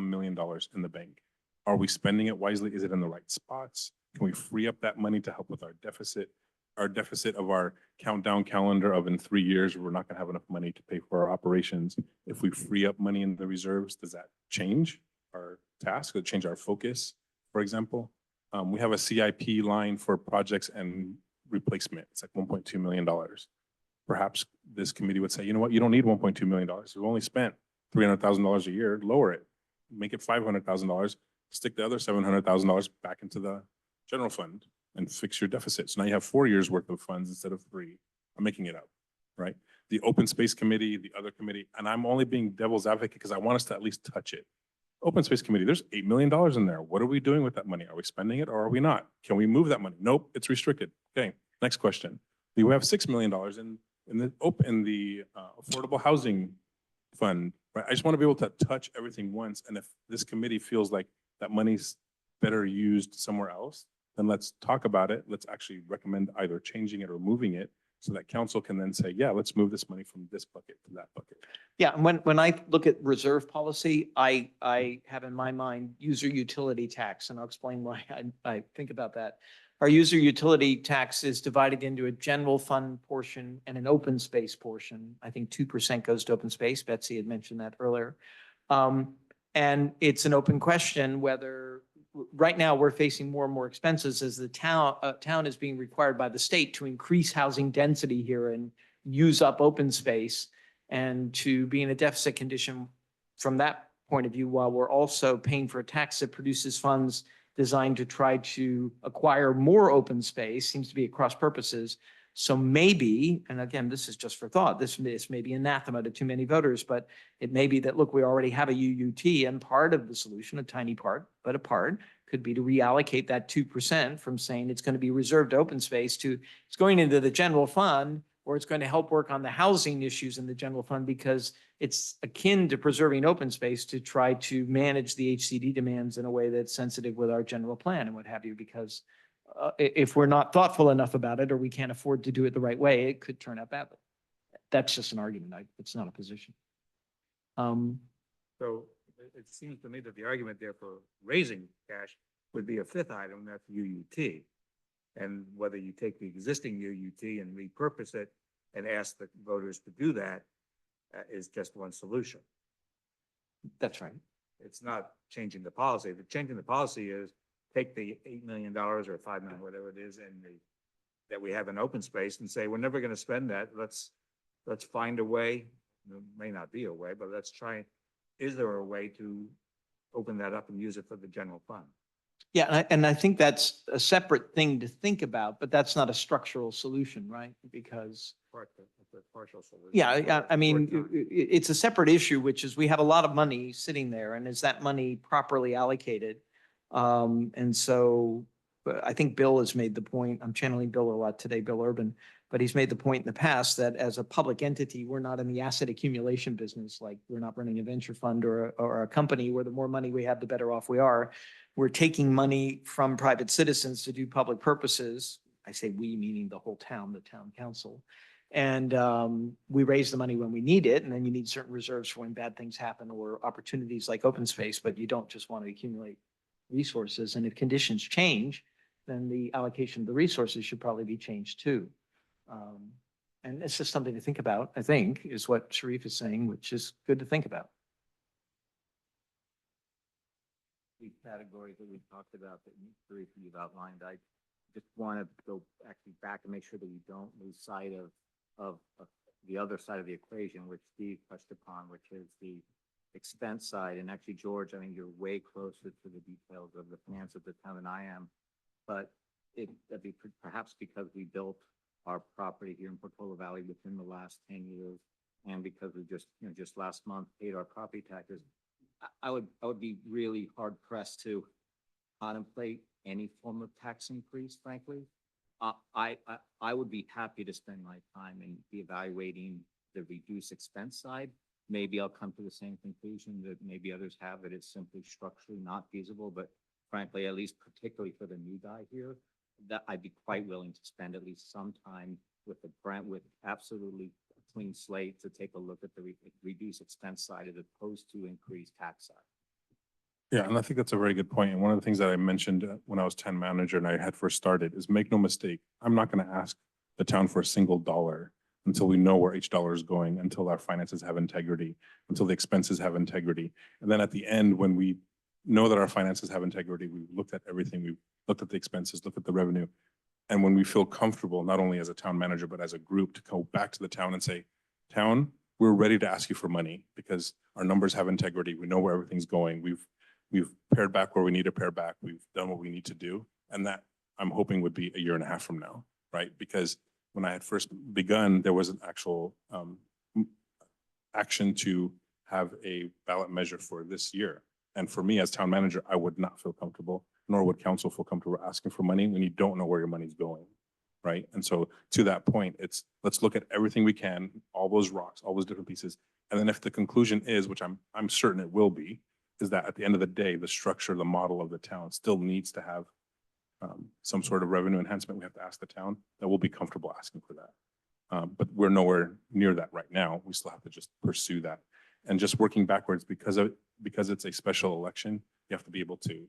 million dollars in the bank. Are we spending it wisely? Is it in the right spots? Can we free up that money to help with our deficit? Our deficit of our countdown calendar of in 3 years, we're not gonna have enough money to pay for our operations. If we free up money in the reserves, does that change our task? Does it change our focus, for example? We have a CIP line for projects and replacement. It's like $1.2 million. Perhaps this committee would say, you know what, you don't need $1.2 million. We've only spent $300,000 a year, lower it, make it $500,000, stick the other $700,000 back into the general fund and fix your deficit. So now you have 4 years worth of funds instead of 3. I'm making it up, right? The open space committee, the other committee, and I'm only being devil's advocate because I want us to at least touch it. Open space committee, there's $8 million in there. What are we doing with that money? Are we spending it or are we not? Can we move that money? Nope, it's restricted. Okay, next question. We have $6 million in the affordable housing fund, right? I just want to be able to touch everything once. And if this committee feels like that money's better used somewhere else, then let's talk about it. Let's actually recommend either changing it or moving it so that council can then say, yeah, let's move this money from this bucket to that bucket. Yeah, and when I look at reserve policy, I have in my mind user utility tax, and I'll explain why I think about that. Our user utility tax is divided into a general fund portion and an open space portion. I think 2% goes to open space. Betsy had mentioned that earlier. And it's an open question whether, right now, we're facing more and more expenses as the town is being required by the state to increase housing density here and use up open space and to be in a deficit condition from that point of view, while we're also paying for a tax that produces funds designed to try to acquire more open space, seems to be at cross purposes. So maybe, and again, this is just for thought, this may be anathema to too many voters, but it may be that, look, we already have a UUT, and part of the solution, a tiny part, but a part, could be to reallocate that 2% from saying it's going to be reserved open space to it's going into the general fund, or it's going to help work on the housing issues in the general fund, because it's akin to preserving open space to try to manage the HCD demands in a way that's sensitive with our general plan and what have you, because if we're not thoughtful enough about it, or we can't afford to do it the right way, it could turn out badly. That's just an argument. It's not a position. So it seems to me that the argument there for raising cash would be a 5th item, that's UUT. And whether you take the existing UUT and repurpose it and ask the voters to do that is just one solution. That's right. It's not changing the policy. The changing the policy is take the $8 million or $5 million, whatever it is, that we have in open space and say, we're never going to spend that. Let's let's find a way, there may not be a way, but let's try, is there a way to open that up and use it for the general fund? Yeah, and I think that's a separate thing to think about, but that's not a structural solution, right? Because Partial solution. yeah, I mean, Short term. it's a separate issue, which is we have a lot of money sitting there, and is that money properly allocated? And so, but I think Bill has made the point, I'm channeling Bill a lot today, Bill Urban, but he's made the point in the past that as a public entity, we're not in the asset accumulation business. Like, we're not running a venture fund or a company where the more money we have, the better off we are. We're taking money from private citizens to do public purposes. I say we, meaning the whole town, the town council. And we raise the money when we need it, and then you need certain reserves for when bad things happen or opportunities like open space, but you don't just want to accumulate resources. And if conditions change, then the allocation of the resources should probably be changed too. And it's just something to think about, I think, is what Sharif is saying, which is good to think about. These categories that we talked about that you've outlined, I just want to go actually back and make sure that we don't lose sight of the other side of the equation, which Steve touched upon, which is the expense side. And actually, George, I mean, you're way closer to the details of the finance of the town than I am, but that'd be perhaps because we built our property here in Portola Valley within the last 10 years, and because we just last month paid our property taxes. I would be really hard pressed to contemplate any form of tax increase, frankly. I would be happy to spend my time and be evaluating the reduced expense side. Maybe I'll come to the same conclusion that maybe others have, that it's simply structurally not feasible, but frankly, at least particularly for the new guy here, that I'd be quite willing to spend at least some time with with absolutely a clean slate to take a look at the reduced expense side as opposed to increased tax side. Yeah, and I think that's a very good point. And one of the things that I mentioned when I was town manager and I had first started is, make no mistake, I'm not going to ask the town for a single dollar until we know where each dollar is going, until our finances have integrity, until the expenses have integrity. And then at the end, when we know that our finances have integrity, we've looked at everything, we've looked at the expenses, looked at the revenue. And when we feel comfortable, not only as a town manager, but as a group, to go back to the town and say, town, we're ready to ask you for money because our numbers have integrity. We know where everything's going. We've pared back where we need to pare back. We've done what we need to do. And that, I'm hoping, would be a year and a half from now, right? Because when I had first begun, there was an actual action to have a ballot measure for this year. And for me as town manager, I would not feel comfortable, nor would council feel comfortable asking for money when you don't know where your money's going, right? And so to that point, it's, let's look at everything we can, all those rocks, all those different pieces. And then if the conclusion is, which I'm certain it will be, is that at the end of the day, the structure, the model of the town still needs to have some sort of revenue enhancement. We have to ask the town, that we'll be comfortable asking for that. But we're nowhere near that right now. We still have to just pursue that. And just working backwards, because it's a special election, you have to be able to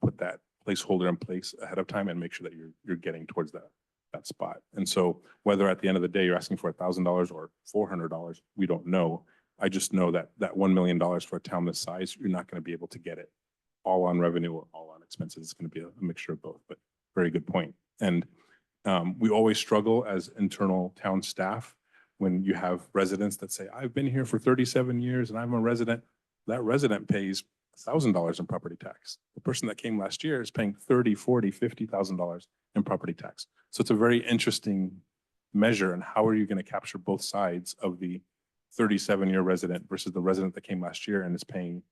put that placeholder in place ahead of time and make sure that you're getting towards that spot. And so whether at the end of the day you're asking for $1,000 or $400, we don't know. I just know that $1 million for a town this size, you're not going to be able to get it all on revenue or all on expenses. It's going to be a mixture of both, but very good point. And we always struggle as internal town staff when you have residents that say, I've been here for 37 years and I'm a resident. That resident pays $1,000 in property tax. The person that came last year is paying $30,000, $40,000, $50,000 in property tax. So it's a very interesting measure. And how are you going to capture both sides of the 37-year resident versus the resident that came last year and is paying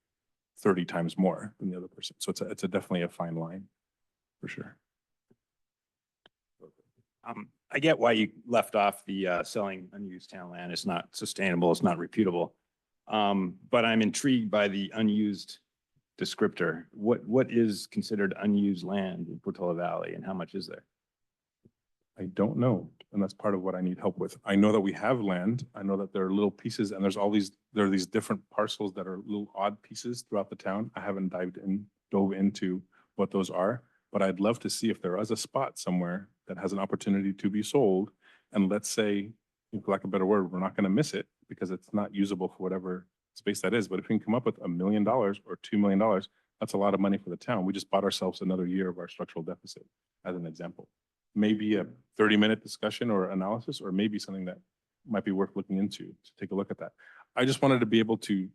30 times more than the other person? So it's definitely a fine line for sure. I get why you left off the selling unused town land. It's not sustainable. It's not reputable. But I'm intrigued by the unused descriptor. What is considered unused land in Portola Valley, and how much is there? I don't know. And that's part of what I need help with. I know that we have land. I know that there are little pieces, and there are these different parcels that are little odd pieces throughout the town. I haven't dove into what those are, but I'd love to see if there is a spot somewhere that has an opportunity to be sold. And let's say, for lack of a better word, we're not going to miss it because it's not usable for whatever space that is. But if we can come up with $1 million or $2 million, that's a lot of money for the town. We just bought ourselves another year of our structural deficit, as an example. Maybe a 30-minute discussion or analysis, or maybe something that we can come up with a $1 million or $2 million. That's a lot of money for the town. We just bought ourselves another year of our structural deficit, as an example. Maybe a 30-minute discussion or analysis, or maybe something that might be worth looking into to take a look at that. I just wanted to be able to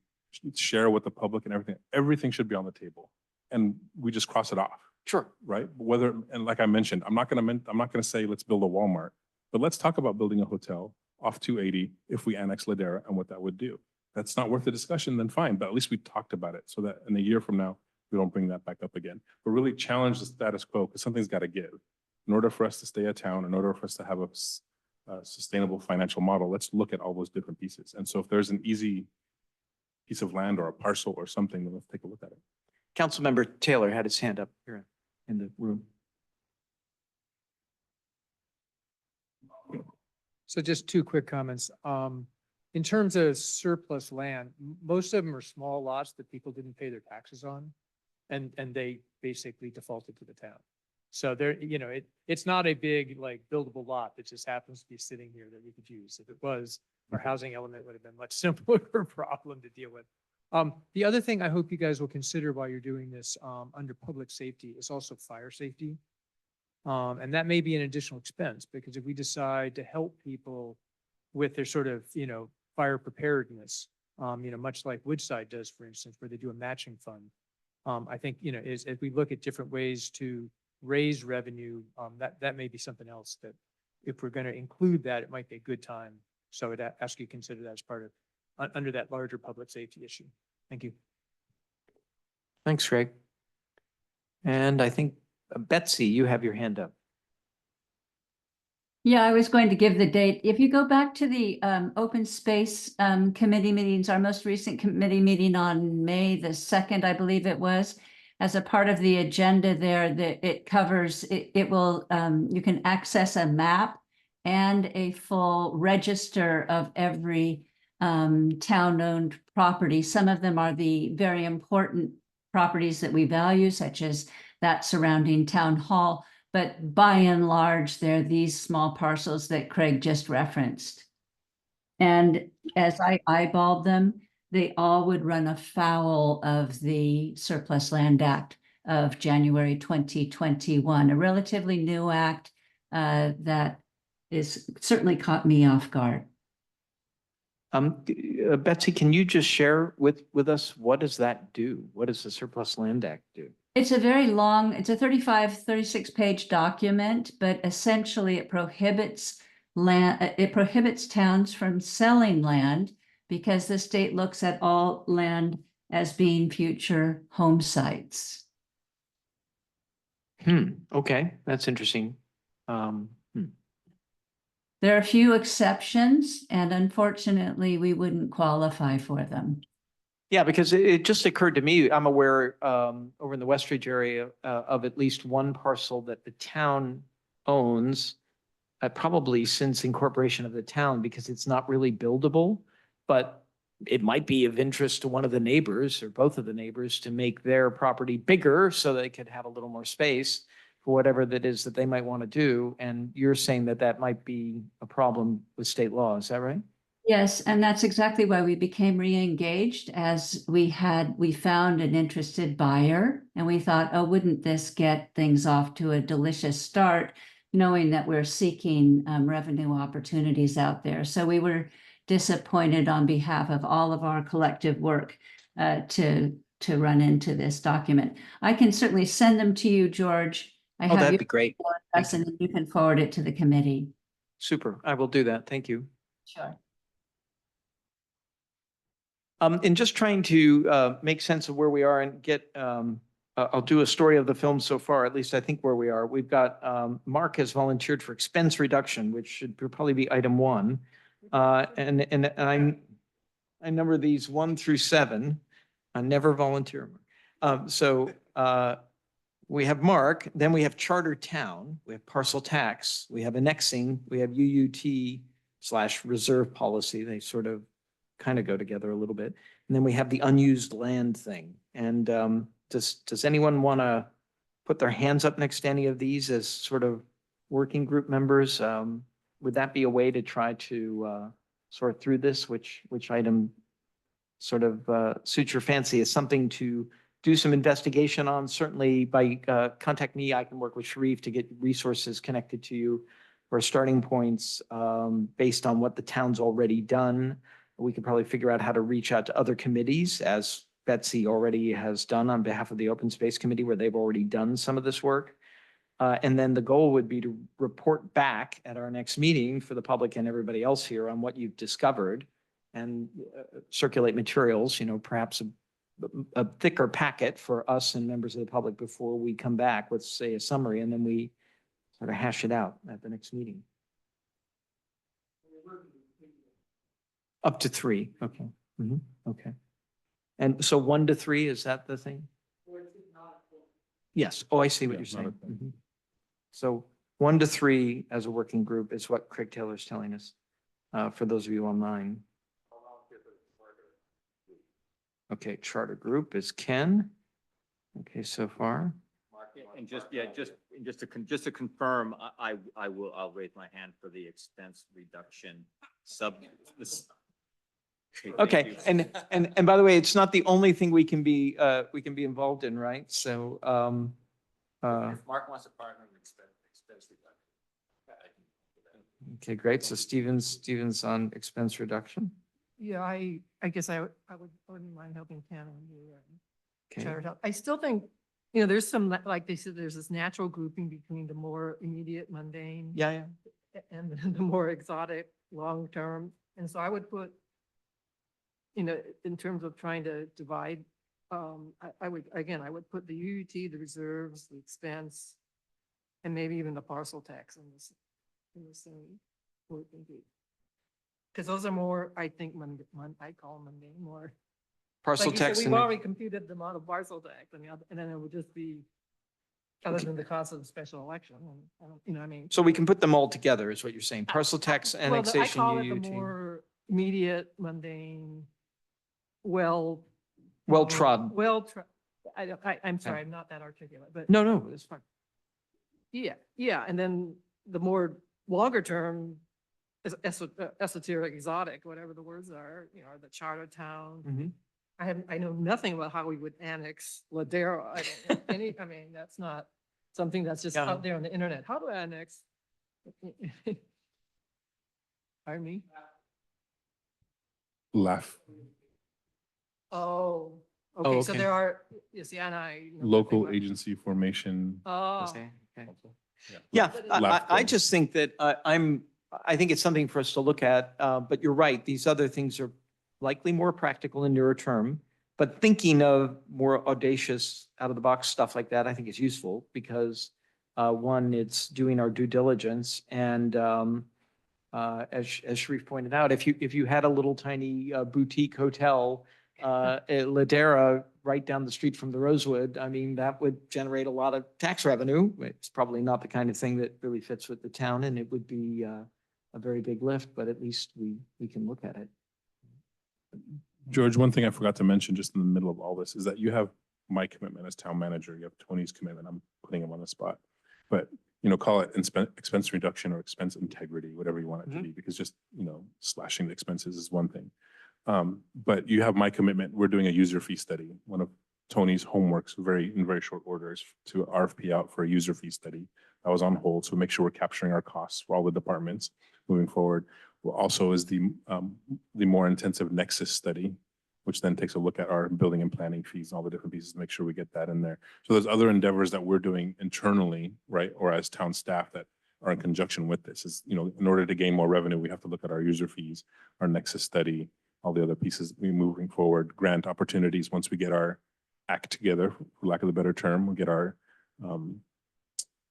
share with the public and everything. Everything should be on the table, and we just cross it off, Sure. right? Whether, and like I mentioned, I'm not gonna say let's build a Walmart, but let's talk about building a hotel off 280 if we annex Ladera and what that would do. That's not worth the discussion, then fine, but at least we talked about it so that in a year from now, we don't bring that back up again. But really challenge the status quo, because something's got to give. In order for us to stay a town, in order for us to have a sustainable financial model, let's look at all those different pieces. And so if there's an easy piece of land or a parcel or something, then let's take a look at it. Councilmember Taylor had his hand up here in the room. So just two quick comments. In terms of surplus land, most of them are small lots that people didn't pay their taxes on. And they basically defaulted to the town. So there, it's not a big like buildable lot that just happens to be sitting here that we could use. If it was, our housing element would have been much simpler problem to deal with. The other thing I hope you guys will consider while you're doing this under public safety is also fire safety. And that may be an additional expense, because if we decide to help people with their sort of, fire preparedness, much like Woodside does, for instance, where they do a matching fund. I think, as we look at different ways to raise revenue, that may be something else that if we're going to include that, it might be a good time. So I'd ask you to consider that as part of, under that larger public safety issue. Thank you. Thanks, Greg. And I think Betsy, you have your hand up. Yeah, I was going to give the date. If you go back to the open space committee meetings, our most recent committee meeting on May the 2nd, I believe it was, as a part of the agenda there, that it covers, it will, you can access a map and a full register of every town-owned property. Some of them are the very important properties that we value, such as that surrounding town hall. But by and large, they're these small parcels that Craig just referenced. And as I eyeballed them, they all would run afoul of the Surplus Land Act of January 2021, a relatively new act that is certainly caught me off guard. Betsy, can you just share with us, what does that do? What does the Surplus Land Act do? It's a very long, it's a 36 page document, but essentially it prohibits towns from selling land because the state looks at all land as being future home sites. Okay, that's interesting. There are a few exceptions, and unfortunately, we wouldn't qualify for them. Yeah, because it just occurred to me, I'm aware over in the Westridge area of at least one parcel that the town owns, probably since incorporation of the town, because it's not really buildable, but it might be of interest to one of the neighbors or both of the neighbors to make their property bigger so they could have a little more space for whatever that is that they might want to do. And you're saying that that might be a problem with state law, is that right? Yes, and that's exactly why we became re-engaged, as we found an interested buyer, and we thought, oh, wouldn't this get things off to a delicious start, knowing that we're seeking revenue opportunities out there. So we were disappointed on behalf of all of our collective work to run into this document. I can certainly send them to you, George. Oh, that'd be great. And then you can forward it to the committee. Super, I will do that. Thank you. Sure. In just trying to make sense of where we are and get, I'll do a story of the film so far, at least I think where we are. We've got, Mark has volunteered for expense reduction, which should probably be item 1. And I number these 1 through 7. I never volunteer. We have Mark, then we have Charter Town, we have parcel tax, we have annexing, we have UUT/reserve policy. They sort of kind of go together a little bit. And then we have the unused land thing. And does anyone want to put their hands up next to any of these as sort of working group members? Would that be a way to try to sort through this? Which item sort of suits your fancy as something to do some investigation on? Certainly by contact me, I can work with Sharif to get resources connected to you for starting points, based on what the town's already done. We could probably figure out how to reach out to other committees, as Betsy already has done on behalf of the Open Space Committee, where they've already done some of this work. And then the goal would be to report back at our next meeting for the public and everybody else here on what you've discovered, and circulate materials, perhaps a thicker packet for us and members of the public before we come back with, say, a summary, and then we sort of hash it out at the next meeting. Up to 3, okay. Okay. And so 1 to 3, is that the thing? Yes, oh, I see what Yeah, you're not a saying. thing. So 1 to 3 as a working group is what Craig Taylor's telling us, for those of you online. Okay, charter group is Ken. Okay, so far. And just to confirm, I'll raise my hand for the expense reduction this. Okay, and by the way, it's not the only thing we can be involved in, right? So, If Mark wants to partner with expense reduction. okay, great. So Stevens on expense reduction. Yeah, I guess I wouldn't mind helping Ken on the Okay, charter town. I still think, there's some, like they said, there's this natural grouping between the more immediate mundane yeah. and the more exotic long-term. And so I would put, in terms of trying to divide, I would put the UUT, the reserves, the expense, and maybe even the parcel tax in the same working group. Because those are more, I think, I call them mundane, more. Parcel Like you said, tax we've and, already computed the amount of parcel tax, and then it would just be, other than the cost of the special election, and I don't, I mean. so we can put them all together is what you're saying. Parcel tax, Well, annexation, I call it the UUT. more immediate, mundane, Well trod. I'm sorry, I'm not that articulate, but No, it's fine. yeah, and then the more longer term, esoteric, exotic, whatever the words are, the charter town. Mhm. I know nothing about how we would annex Ladera. I mean, that's not something that's just Yeah. out there on the internet. How to annex? Pardon me? Laugh. Oh, Oh, okay, so okay. there are, yes, yeah, and I. know Local nothing about- agency formation. Oh, Okay. Yeah. Yeah, Left I goal. just think that I think it's something for us to look at, but you're right. These other things are likely more practical and nearer term. But thinking of more audacious, out of the box stuff like that, I think is useful because one, it's doing our due diligence. And as Sharif pointed out, if you had a little tiny boutique hotel at Ladera right down the street from the Rosewood, I mean, that would generate a lot of tax revenue. It's probably not the kind of thing that really fits with the town, and it would be a very big lift, but at least we can look at it. George, one thing I forgot to mention just in the middle of all this is that you have my commitment as town manager, you have Tony's commitment. I'm putting him on the spot. But, call it expense reduction or expense integrity, whatever you want it to be, because just, slashing the expenses is one thing. But you have my commitment. We're doing a user fee study. One of Tony's homeworks in very short order is to RFP out for a user fee study. That was on hold. So make sure we're capturing our costs for all the departments moving forward. Well, also is the more intensive Nexus study, which then takes a look at our building and planning fees, all the different pieces to make sure we get that in there. So there's other endeavors that we're doing internally, right? Or as town staff that are in conjunction with this is, in order to gain more revenue, we have to look at our user fees, our Nexus study, all the other pieces moving forward, grant opportunities. Once we get our act together, for lack of a better term, we get our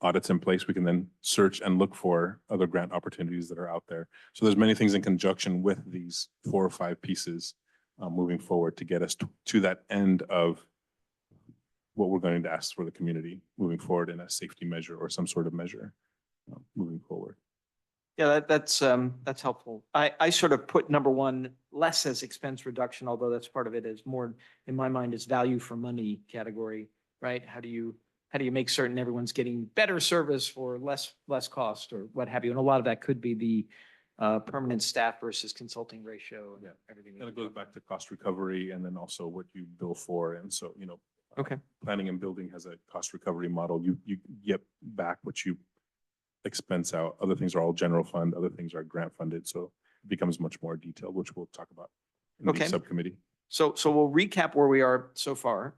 audits in place, we can then search and look for other grant opportunities that are out there. So there's many things in conjunction with these 4 or 5 pieces moving forward to get us to that end of what we're going to ask for the community moving forward in a safety measure or some sort of measure moving forward. Yeah, that's helpful. I sort of put number 1 less as expense reduction, although that's part of it, is more in my mind is value for money category, right? How do you make certain everyone's getting better service for less cost or what have you? And a lot of that could be the permanent staff versus consulting ratio and everything. And it goes back to cost recovery and then also what you bill for. And so, Okay. planning and building has a cost recovery model. You get back what you expense out. Other things are all general fund, other things are grant funded, so it becomes much more detailed, which we'll talk about in Okay. the subcommittee. So we'll recap where we are so far.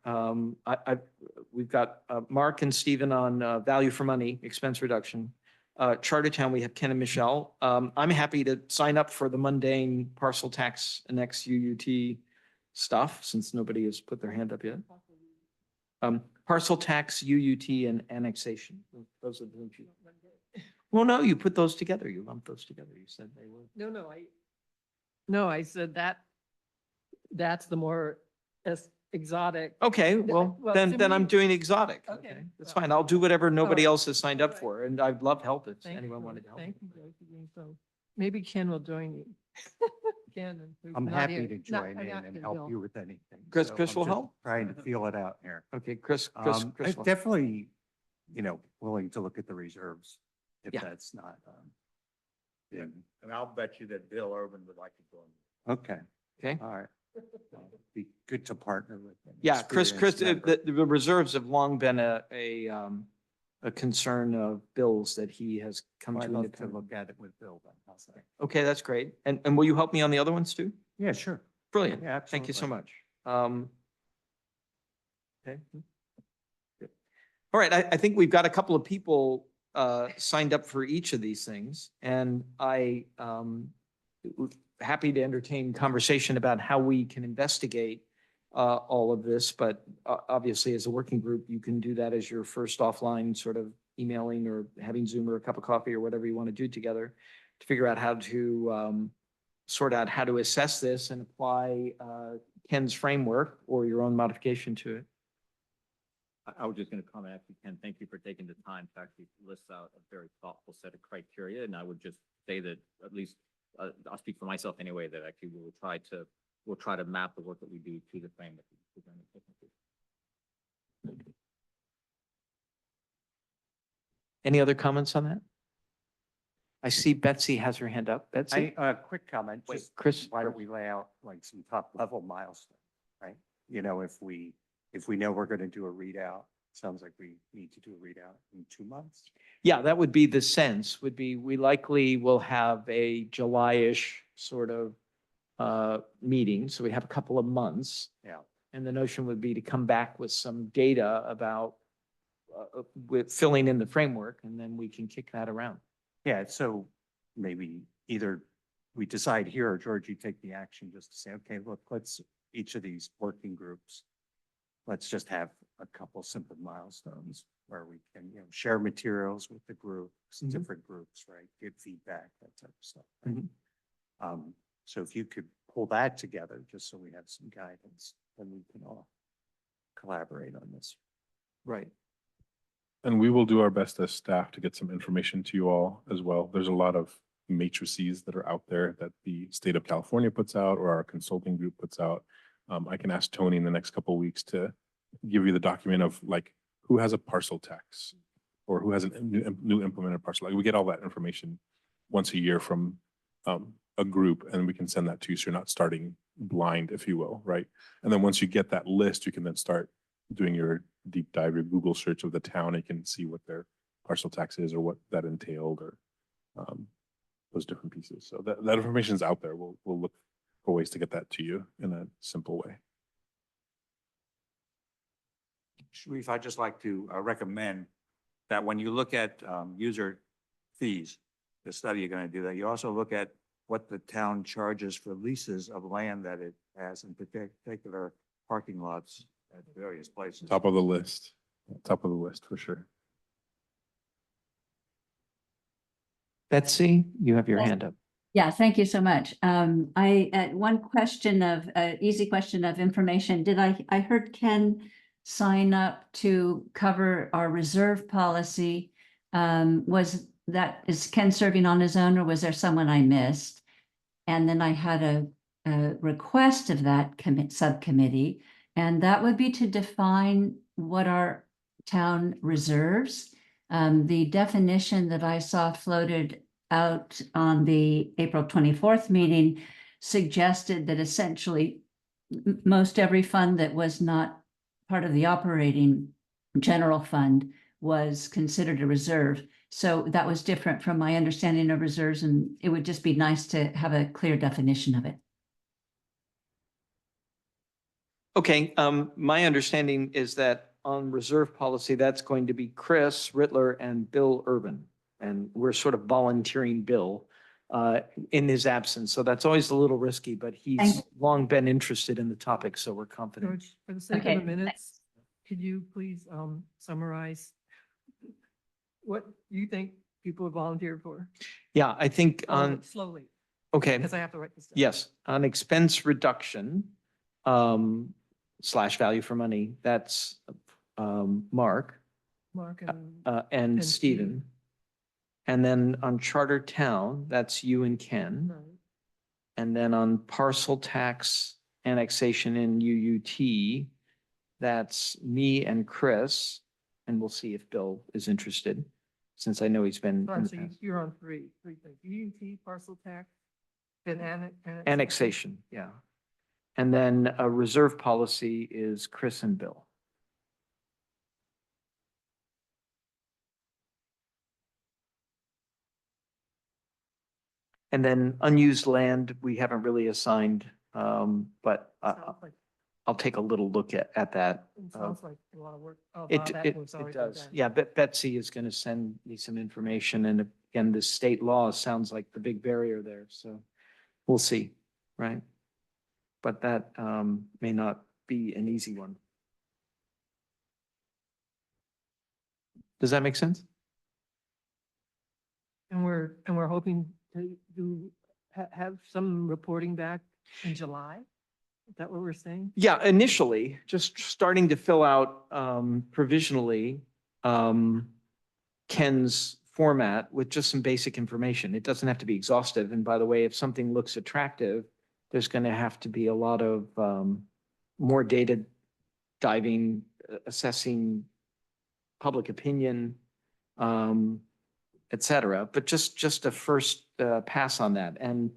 We've got Mark and Stephen on value for money, expense reduction. Chartertown, we have Ken and Michelle. I'm happy to sign up for the mundane parcel tax and UUT stuff, since nobody has put their hand up yet. Parcel tax, UUT, and annexation. Those are the things you. Well, no, you put those together. You lumped those together. You said they were. No, I said that's the more exotic. Okay, well, well, then to I'm me- doing exotic. Okay, Okay, that's well, fine. I'll do whatever nobody all right, else has signed up all right. for, and I'd love help if Thank anyone you. wanted to help. Thank you, Josephine. So maybe Ken will join you. Ken. who's I'm not happy here. to Not- join in not and here, help Bill. you with anything. Chris- So Chris I'm will just help? Trying to feel it out here. Okay, Chris. I'm will- definitely, willing to look at the reserves if Yeah. that's not, And I'll bet you that Bill Urban would like to join. okay. Okay. All right. Be good to partner with. an Yeah, Chris, experienced member. the reserves have long been a concern of Bill's that he has come I'd to love to independent. look at it with Bill then. How's that? Okay, that's great. And will you help me on the other ones too? Yeah, sure. Brilliant. Yeah, Thank you so absolutely. much. Okay. Good. All right, I think we've got a couple of people signed up for each of these things, and happy to entertain conversation about how we can investigate all of this, but obviously as a working group, you can do that as your first offline sort of emailing or having Zoom or a cup of coffee or whatever you want to do together to figure out how to sort out how to assess this and apply Ken's framework or your own modification to it. I was just going to comment, actually, Ken, thank you for taking the time to actually list out a very thoughtful set of criteria. And I would just say that at least, I'll speak for myself anyway, that actually we'll try to map the work that we do to the framework. Any other comments on that? I see Betsy has her hand up. Betsy? Quick comment, Wait, just Chris? why don't we lay out like some top level milestones, right? If we know we're going to do a readout, sounds like we need to do a readout in 2 months. Yeah, that would be the sense, would be, we likely will have a July-ish sort of meeting, so we have a couple of months. Yeah. And the notion would be to come back with some data about with filling in the framework, and then we can kick that around. Yeah, so maybe either we decide here or George, you take the action just to say, okay, look, each of these working groups, let's just have a couple simple milestones where we can, share materials with the groups, Mhm. different groups, right? Give feedback, that type of stuff. Mhm. So if you could pull that together, just so we have some guidance, then we can all collaborate on this. Right. And we will do our best as staff to get some information to you all as well. There's a lot of matrices that are out there that the state of California puts out or our consulting group puts out. I can ask Tony in the next couple of weeks to give you the document of like, who has a parcel tax or who has a new implemented parcel. Like we get all that information once a year from a group, and we can send that to you. So you're not starting blind, if you will, right? And then once you get that list, you can then start doing your deep dive, your Google search of the town. You can see what their parcel tax is or what that entailed or those different pieces. So that information is out there. We'll look for ways to get that to you in a simple way. Sharif, I'd just like to recommend that when you look at user fees, the study you're going to do, that you also look at what the town charges for leases of land that it has, in particular parking lots at various places. Top of the list for sure. Betsy, you have your Yes. hand up. Yeah, thank you so much. One question of, easy question of information. I heard Ken sign up to cover our reserve policy. Is Ken serving on his own or was there someone I missed? And then I had a request of that subcommittee, and that would be to define what our town reserves. The definition that I saw floated out on the April 24th meeting suggested that essentially most every fund that was not part of the operating general fund was considered a reserve. So that was different from my understanding of reserves, and it would just be nice to have a clear definition of it. Okay, my understanding is that on reserve policy, that's going to be Chris Rittler and Bill Urban. And we're sort of volunteering Bill in his absence. So that's always a little risky, but he's Thank- long been interested in the topic, so we're confident. George, for the sake Okay, of the minutes, could you please summarize what you think people have volunteered for? Yeah, I think on, Slowly, okay, because I have to write this down. yes, on expense reduction slash value for money, that's Mark Mark and, and And Stephen. Stephen. And then on Charter Town, that's you and Ken. right. And then on parcel tax annexation in UUT, that's me and Chris. And we'll see if Bill is interested, since I know he's been in the So past. you're on three things, UUT, parcel tax, then Annexation, yeah. And then a reserve policy is Chris and Bill. And then unused land, we haven't really assigned, but Sounds like, I'll take a little look at that. it sounds like a lot of work. Oh, It, wow, that it, was it already been does. done. Yeah, Betsy is going to send me some information, and again, the state law sounds like the big barrier there, so we'll see, right? But that may not be an easy one. Does that make sense? And we're hoping to have some reporting back in July? Is that what we're saying? Yeah, initially, just starting to fill out provisionally Ken's format with just some basic information. It doesn't have to be exhaustive. And by the way, if something looks attractive, there's going to have to be a lot of more data diving, assessing public opinion, et cetera. But just a first pass on that. And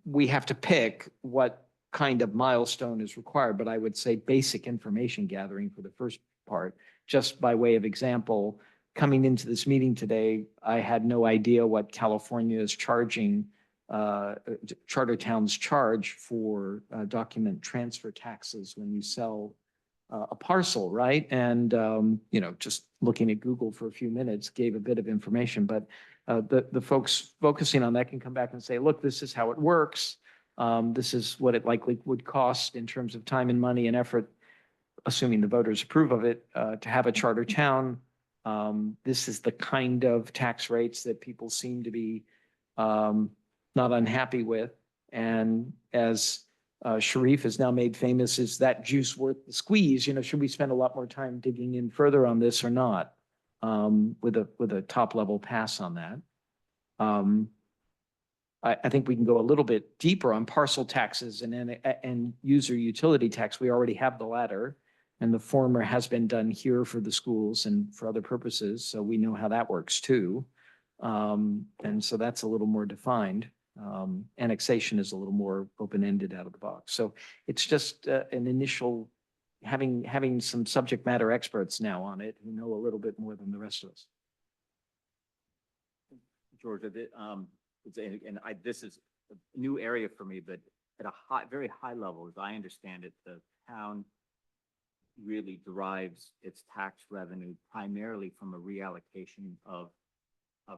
we have to pick what kind of milestone is required, but I would say basic information gathering for the first part. Just by way of example, coming into this meeting today, I had no idea what California is charging, charter towns charge for document transfer taxes when you sell a parcel, right? And, you know, just looking at Google for a few minutes gave a bit of information, but the folks focusing on that can come back and say, look, this is how it works. This is what it likely would cost in terms of time and money and effort, assuming the voters approve of it, to have a charter town. This is the kind of tax rates that people seem to be not unhappy with. And as Sharif has now made famous, is that juice worth the squeeze? You know, should we spend a lot more time digging in further on this or not? With a top level pass on that. I think we can go a little bit deeper on parcel taxes and user utility tax. We already have the latter, and the former has been done here for the schools and for other purposes, so we know how that works too. And so that's a little more defined. Annexation is a little more open-ended out of the box. So it's just an initial having some subject matter experts now on it who know a little bit more than the rest of us. Georgia, this is a new area for me, but at a very high level, as I understand it, the town really derives its tax revenue primarily from a reallocation of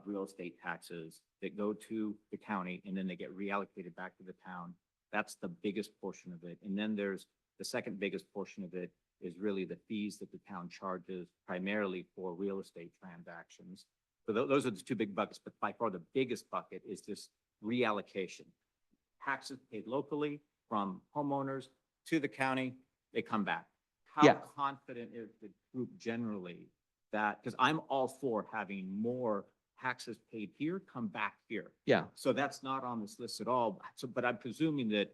real estate taxes that go to the county and then they get reallocated back to the town. That's the biggest portion of it. And then there's the second biggest portion of it is really the fees that the town charges primarily for real estate transactions. So those are the two big buckets, but by far the biggest bucket is this reallocation. Taxes paid locally from homeowners to the county, they come back. How Yeah. confident is the group generally that, because I'm all for having more taxes paid here come back here. Yeah. So that's not on this list at all. So, but I'm presuming that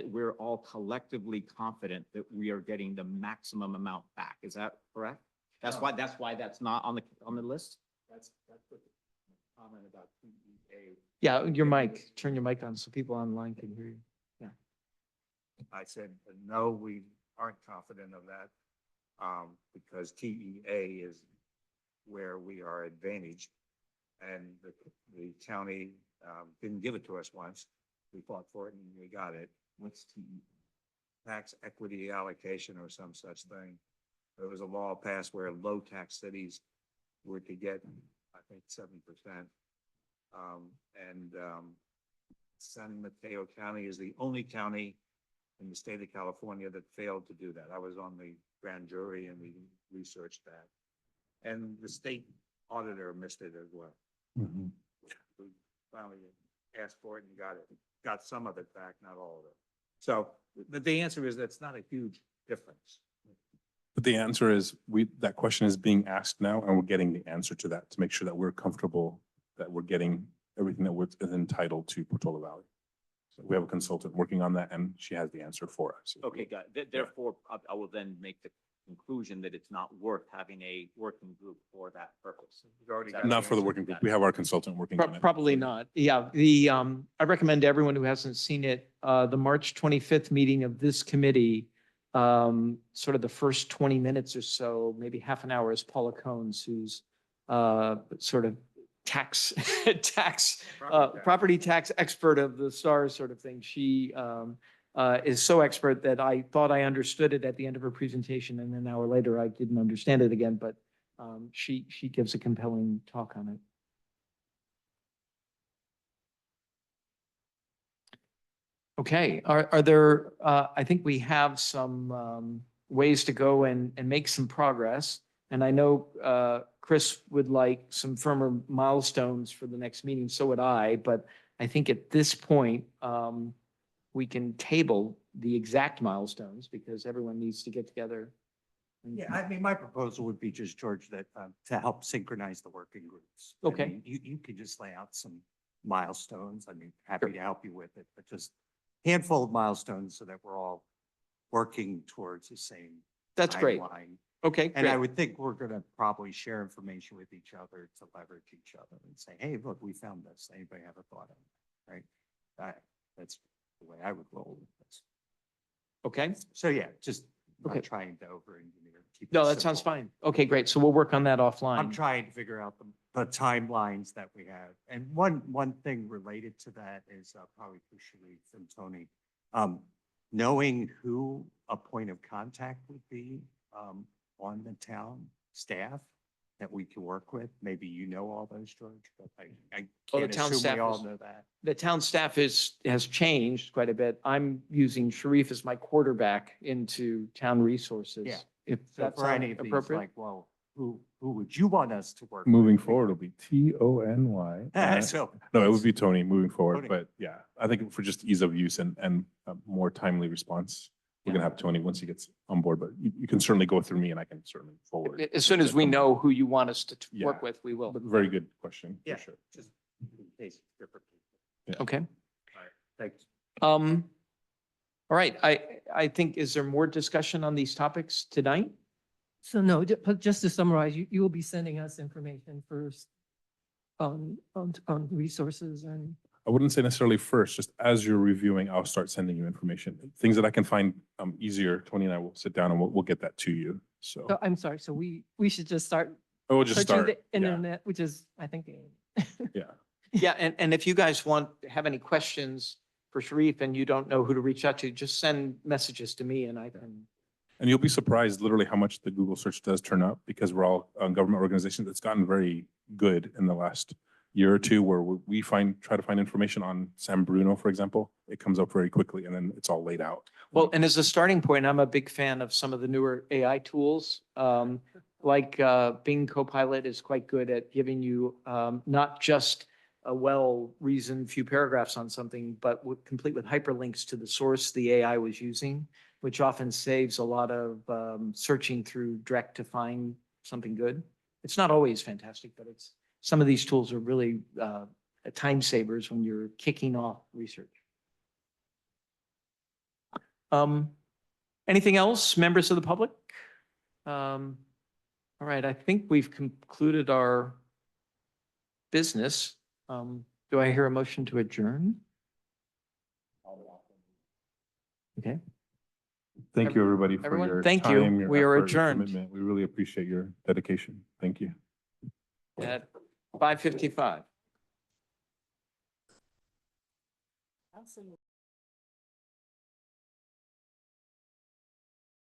we're all collectively confident that we are getting the maximum amount back. Is that correct? That's why that's not on the list? That's what the comment about TEA. Yeah, your mic, turn your mic on so people online can hear you. I said, no, we aren't confident of that, because TEA is where we are advantaged. And the county didn't give it to us once. We fought for it and we got it. What's TE? Tax equity allocation or some such thing. There was a law passed where low tax cities were to get, I think, 7%. San Mateo County is the only county in the state of California that failed to do that. I was on the grand jury and we researched that. And the state auditor missed it as well. Mhm. We finally asked for it and got some of it back, not all of it. So the answer is that's not a huge difference. But the answer is, that question is being asked now and we're getting the answer to that to make sure that we're comfortable that we're getting everything that is entitled to Portola Valley. So we have a consultant working on that and she has the answer for us. Okay, got it. Therefore, I will then make the conclusion that it's not worth having a working group for that purpose. We've already Is that got Not the for the answer. working group. We have our consultant working on it. Probably not. Yeah, I recommend to everyone who hasn't seen it, the March 25th meeting of this committee, sort of the first 20 minutes or so, maybe half an hour is Paula Cones, who's sort of property tax expert of the stars sort of thing. She is so expert that I thought I understood it at the end of her presentation, and then an hour later I didn't understand it again, but she gives a compelling talk on it. Okay, are there, I think we have some ways to go and make some progress. And I know Chris would like some firmer milestones for the next meeting, so would I, but I think at this point, we can table the exact milestones because everyone needs to get together. Yeah, I mean, my proposal would be just, George, that to help synchronize the working groups. I Okay. mean, You could just lay out some milestones. I mean, happy to help you with it, but just handful of milestones so that we're all working towards the same That's great. timeline. Okay, And I great. would think we're gonna probably share information with each other to leverage each other and say, hey, look, we found this. Anybody have a thought on it? Right? That's the way I would roll with this. Okay. So yeah, just Okay. not trying to over-engineer. keep it No, that sounds simple. fine. Okay, great. So we'll work on that I'm offline. trying to figure out the timelines that we have. And one thing related to that is probably for Sharif and Tony. Knowing who a point of contact would be on the town staff that we can work with. Maybe you know all those, George, but I Oh, the can't town assume staff we all is- know that. The town staff has changed quite a bit. I'm using Sharif as my quarterback into town resources. Yeah. If So that's for any of these, appropriate. like, well, who would you want us to work? Moving with? forward, it'll be TONY. So. No, it would be Tony moving forward, Tony. but yeah, I think for just ease of use and a more timely response, we're gonna have Tony once he gets on board, but you can certainly go through me and I can certainly forward. As soon as we know who you want us to work Yeah. with, we will. But very good question, Yeah, for sure. just in case it's different people. Okay. Thanks. All right. I think, is there more discussion on these topics tonight? So no, but just to summarize, you will be sending us information first on resources and, I wouldn't say necessarily first, just as you're reviewing, I'll start sending you information. Things that I can find easier, Tony and I will sit down and we'll get that to you. So oh, I'm sorry, so we should just start I will just touching start. the Yeah, internet, which is, I think, yeah. Yeah, and if you guys have any questions for Sharif and you don't know who to reach out to, just send messages to me and I can. And you'll be surprised literally how much the Google search does turn up because we're all government organizations. It's gotten very good in the last year or two where we try to find information on San Bruno, for example. It comes up very quickly and then it's all laid out. Well, and as a starting point, I'm a big fan of some of the newer AI tools. Like Bing Copilot is quite good at giving you not just a well-reasoned few paragraphs on something, but complete with hyperlinks to the source the AI was using, which often saves a lot of searching through direct to find something good. It's not always fantastic, but some of these tools are really time savers when you're kicking off research. Anything else, members of the public? All right, I think we've concluded our business. Do I hear a motion to adjourn? Okay. Thank you, everybody, for Everyone, your thank you. time, your We are effort, your adjourned. commitment. We really appreciate your dedication. Thank you. at 5:55.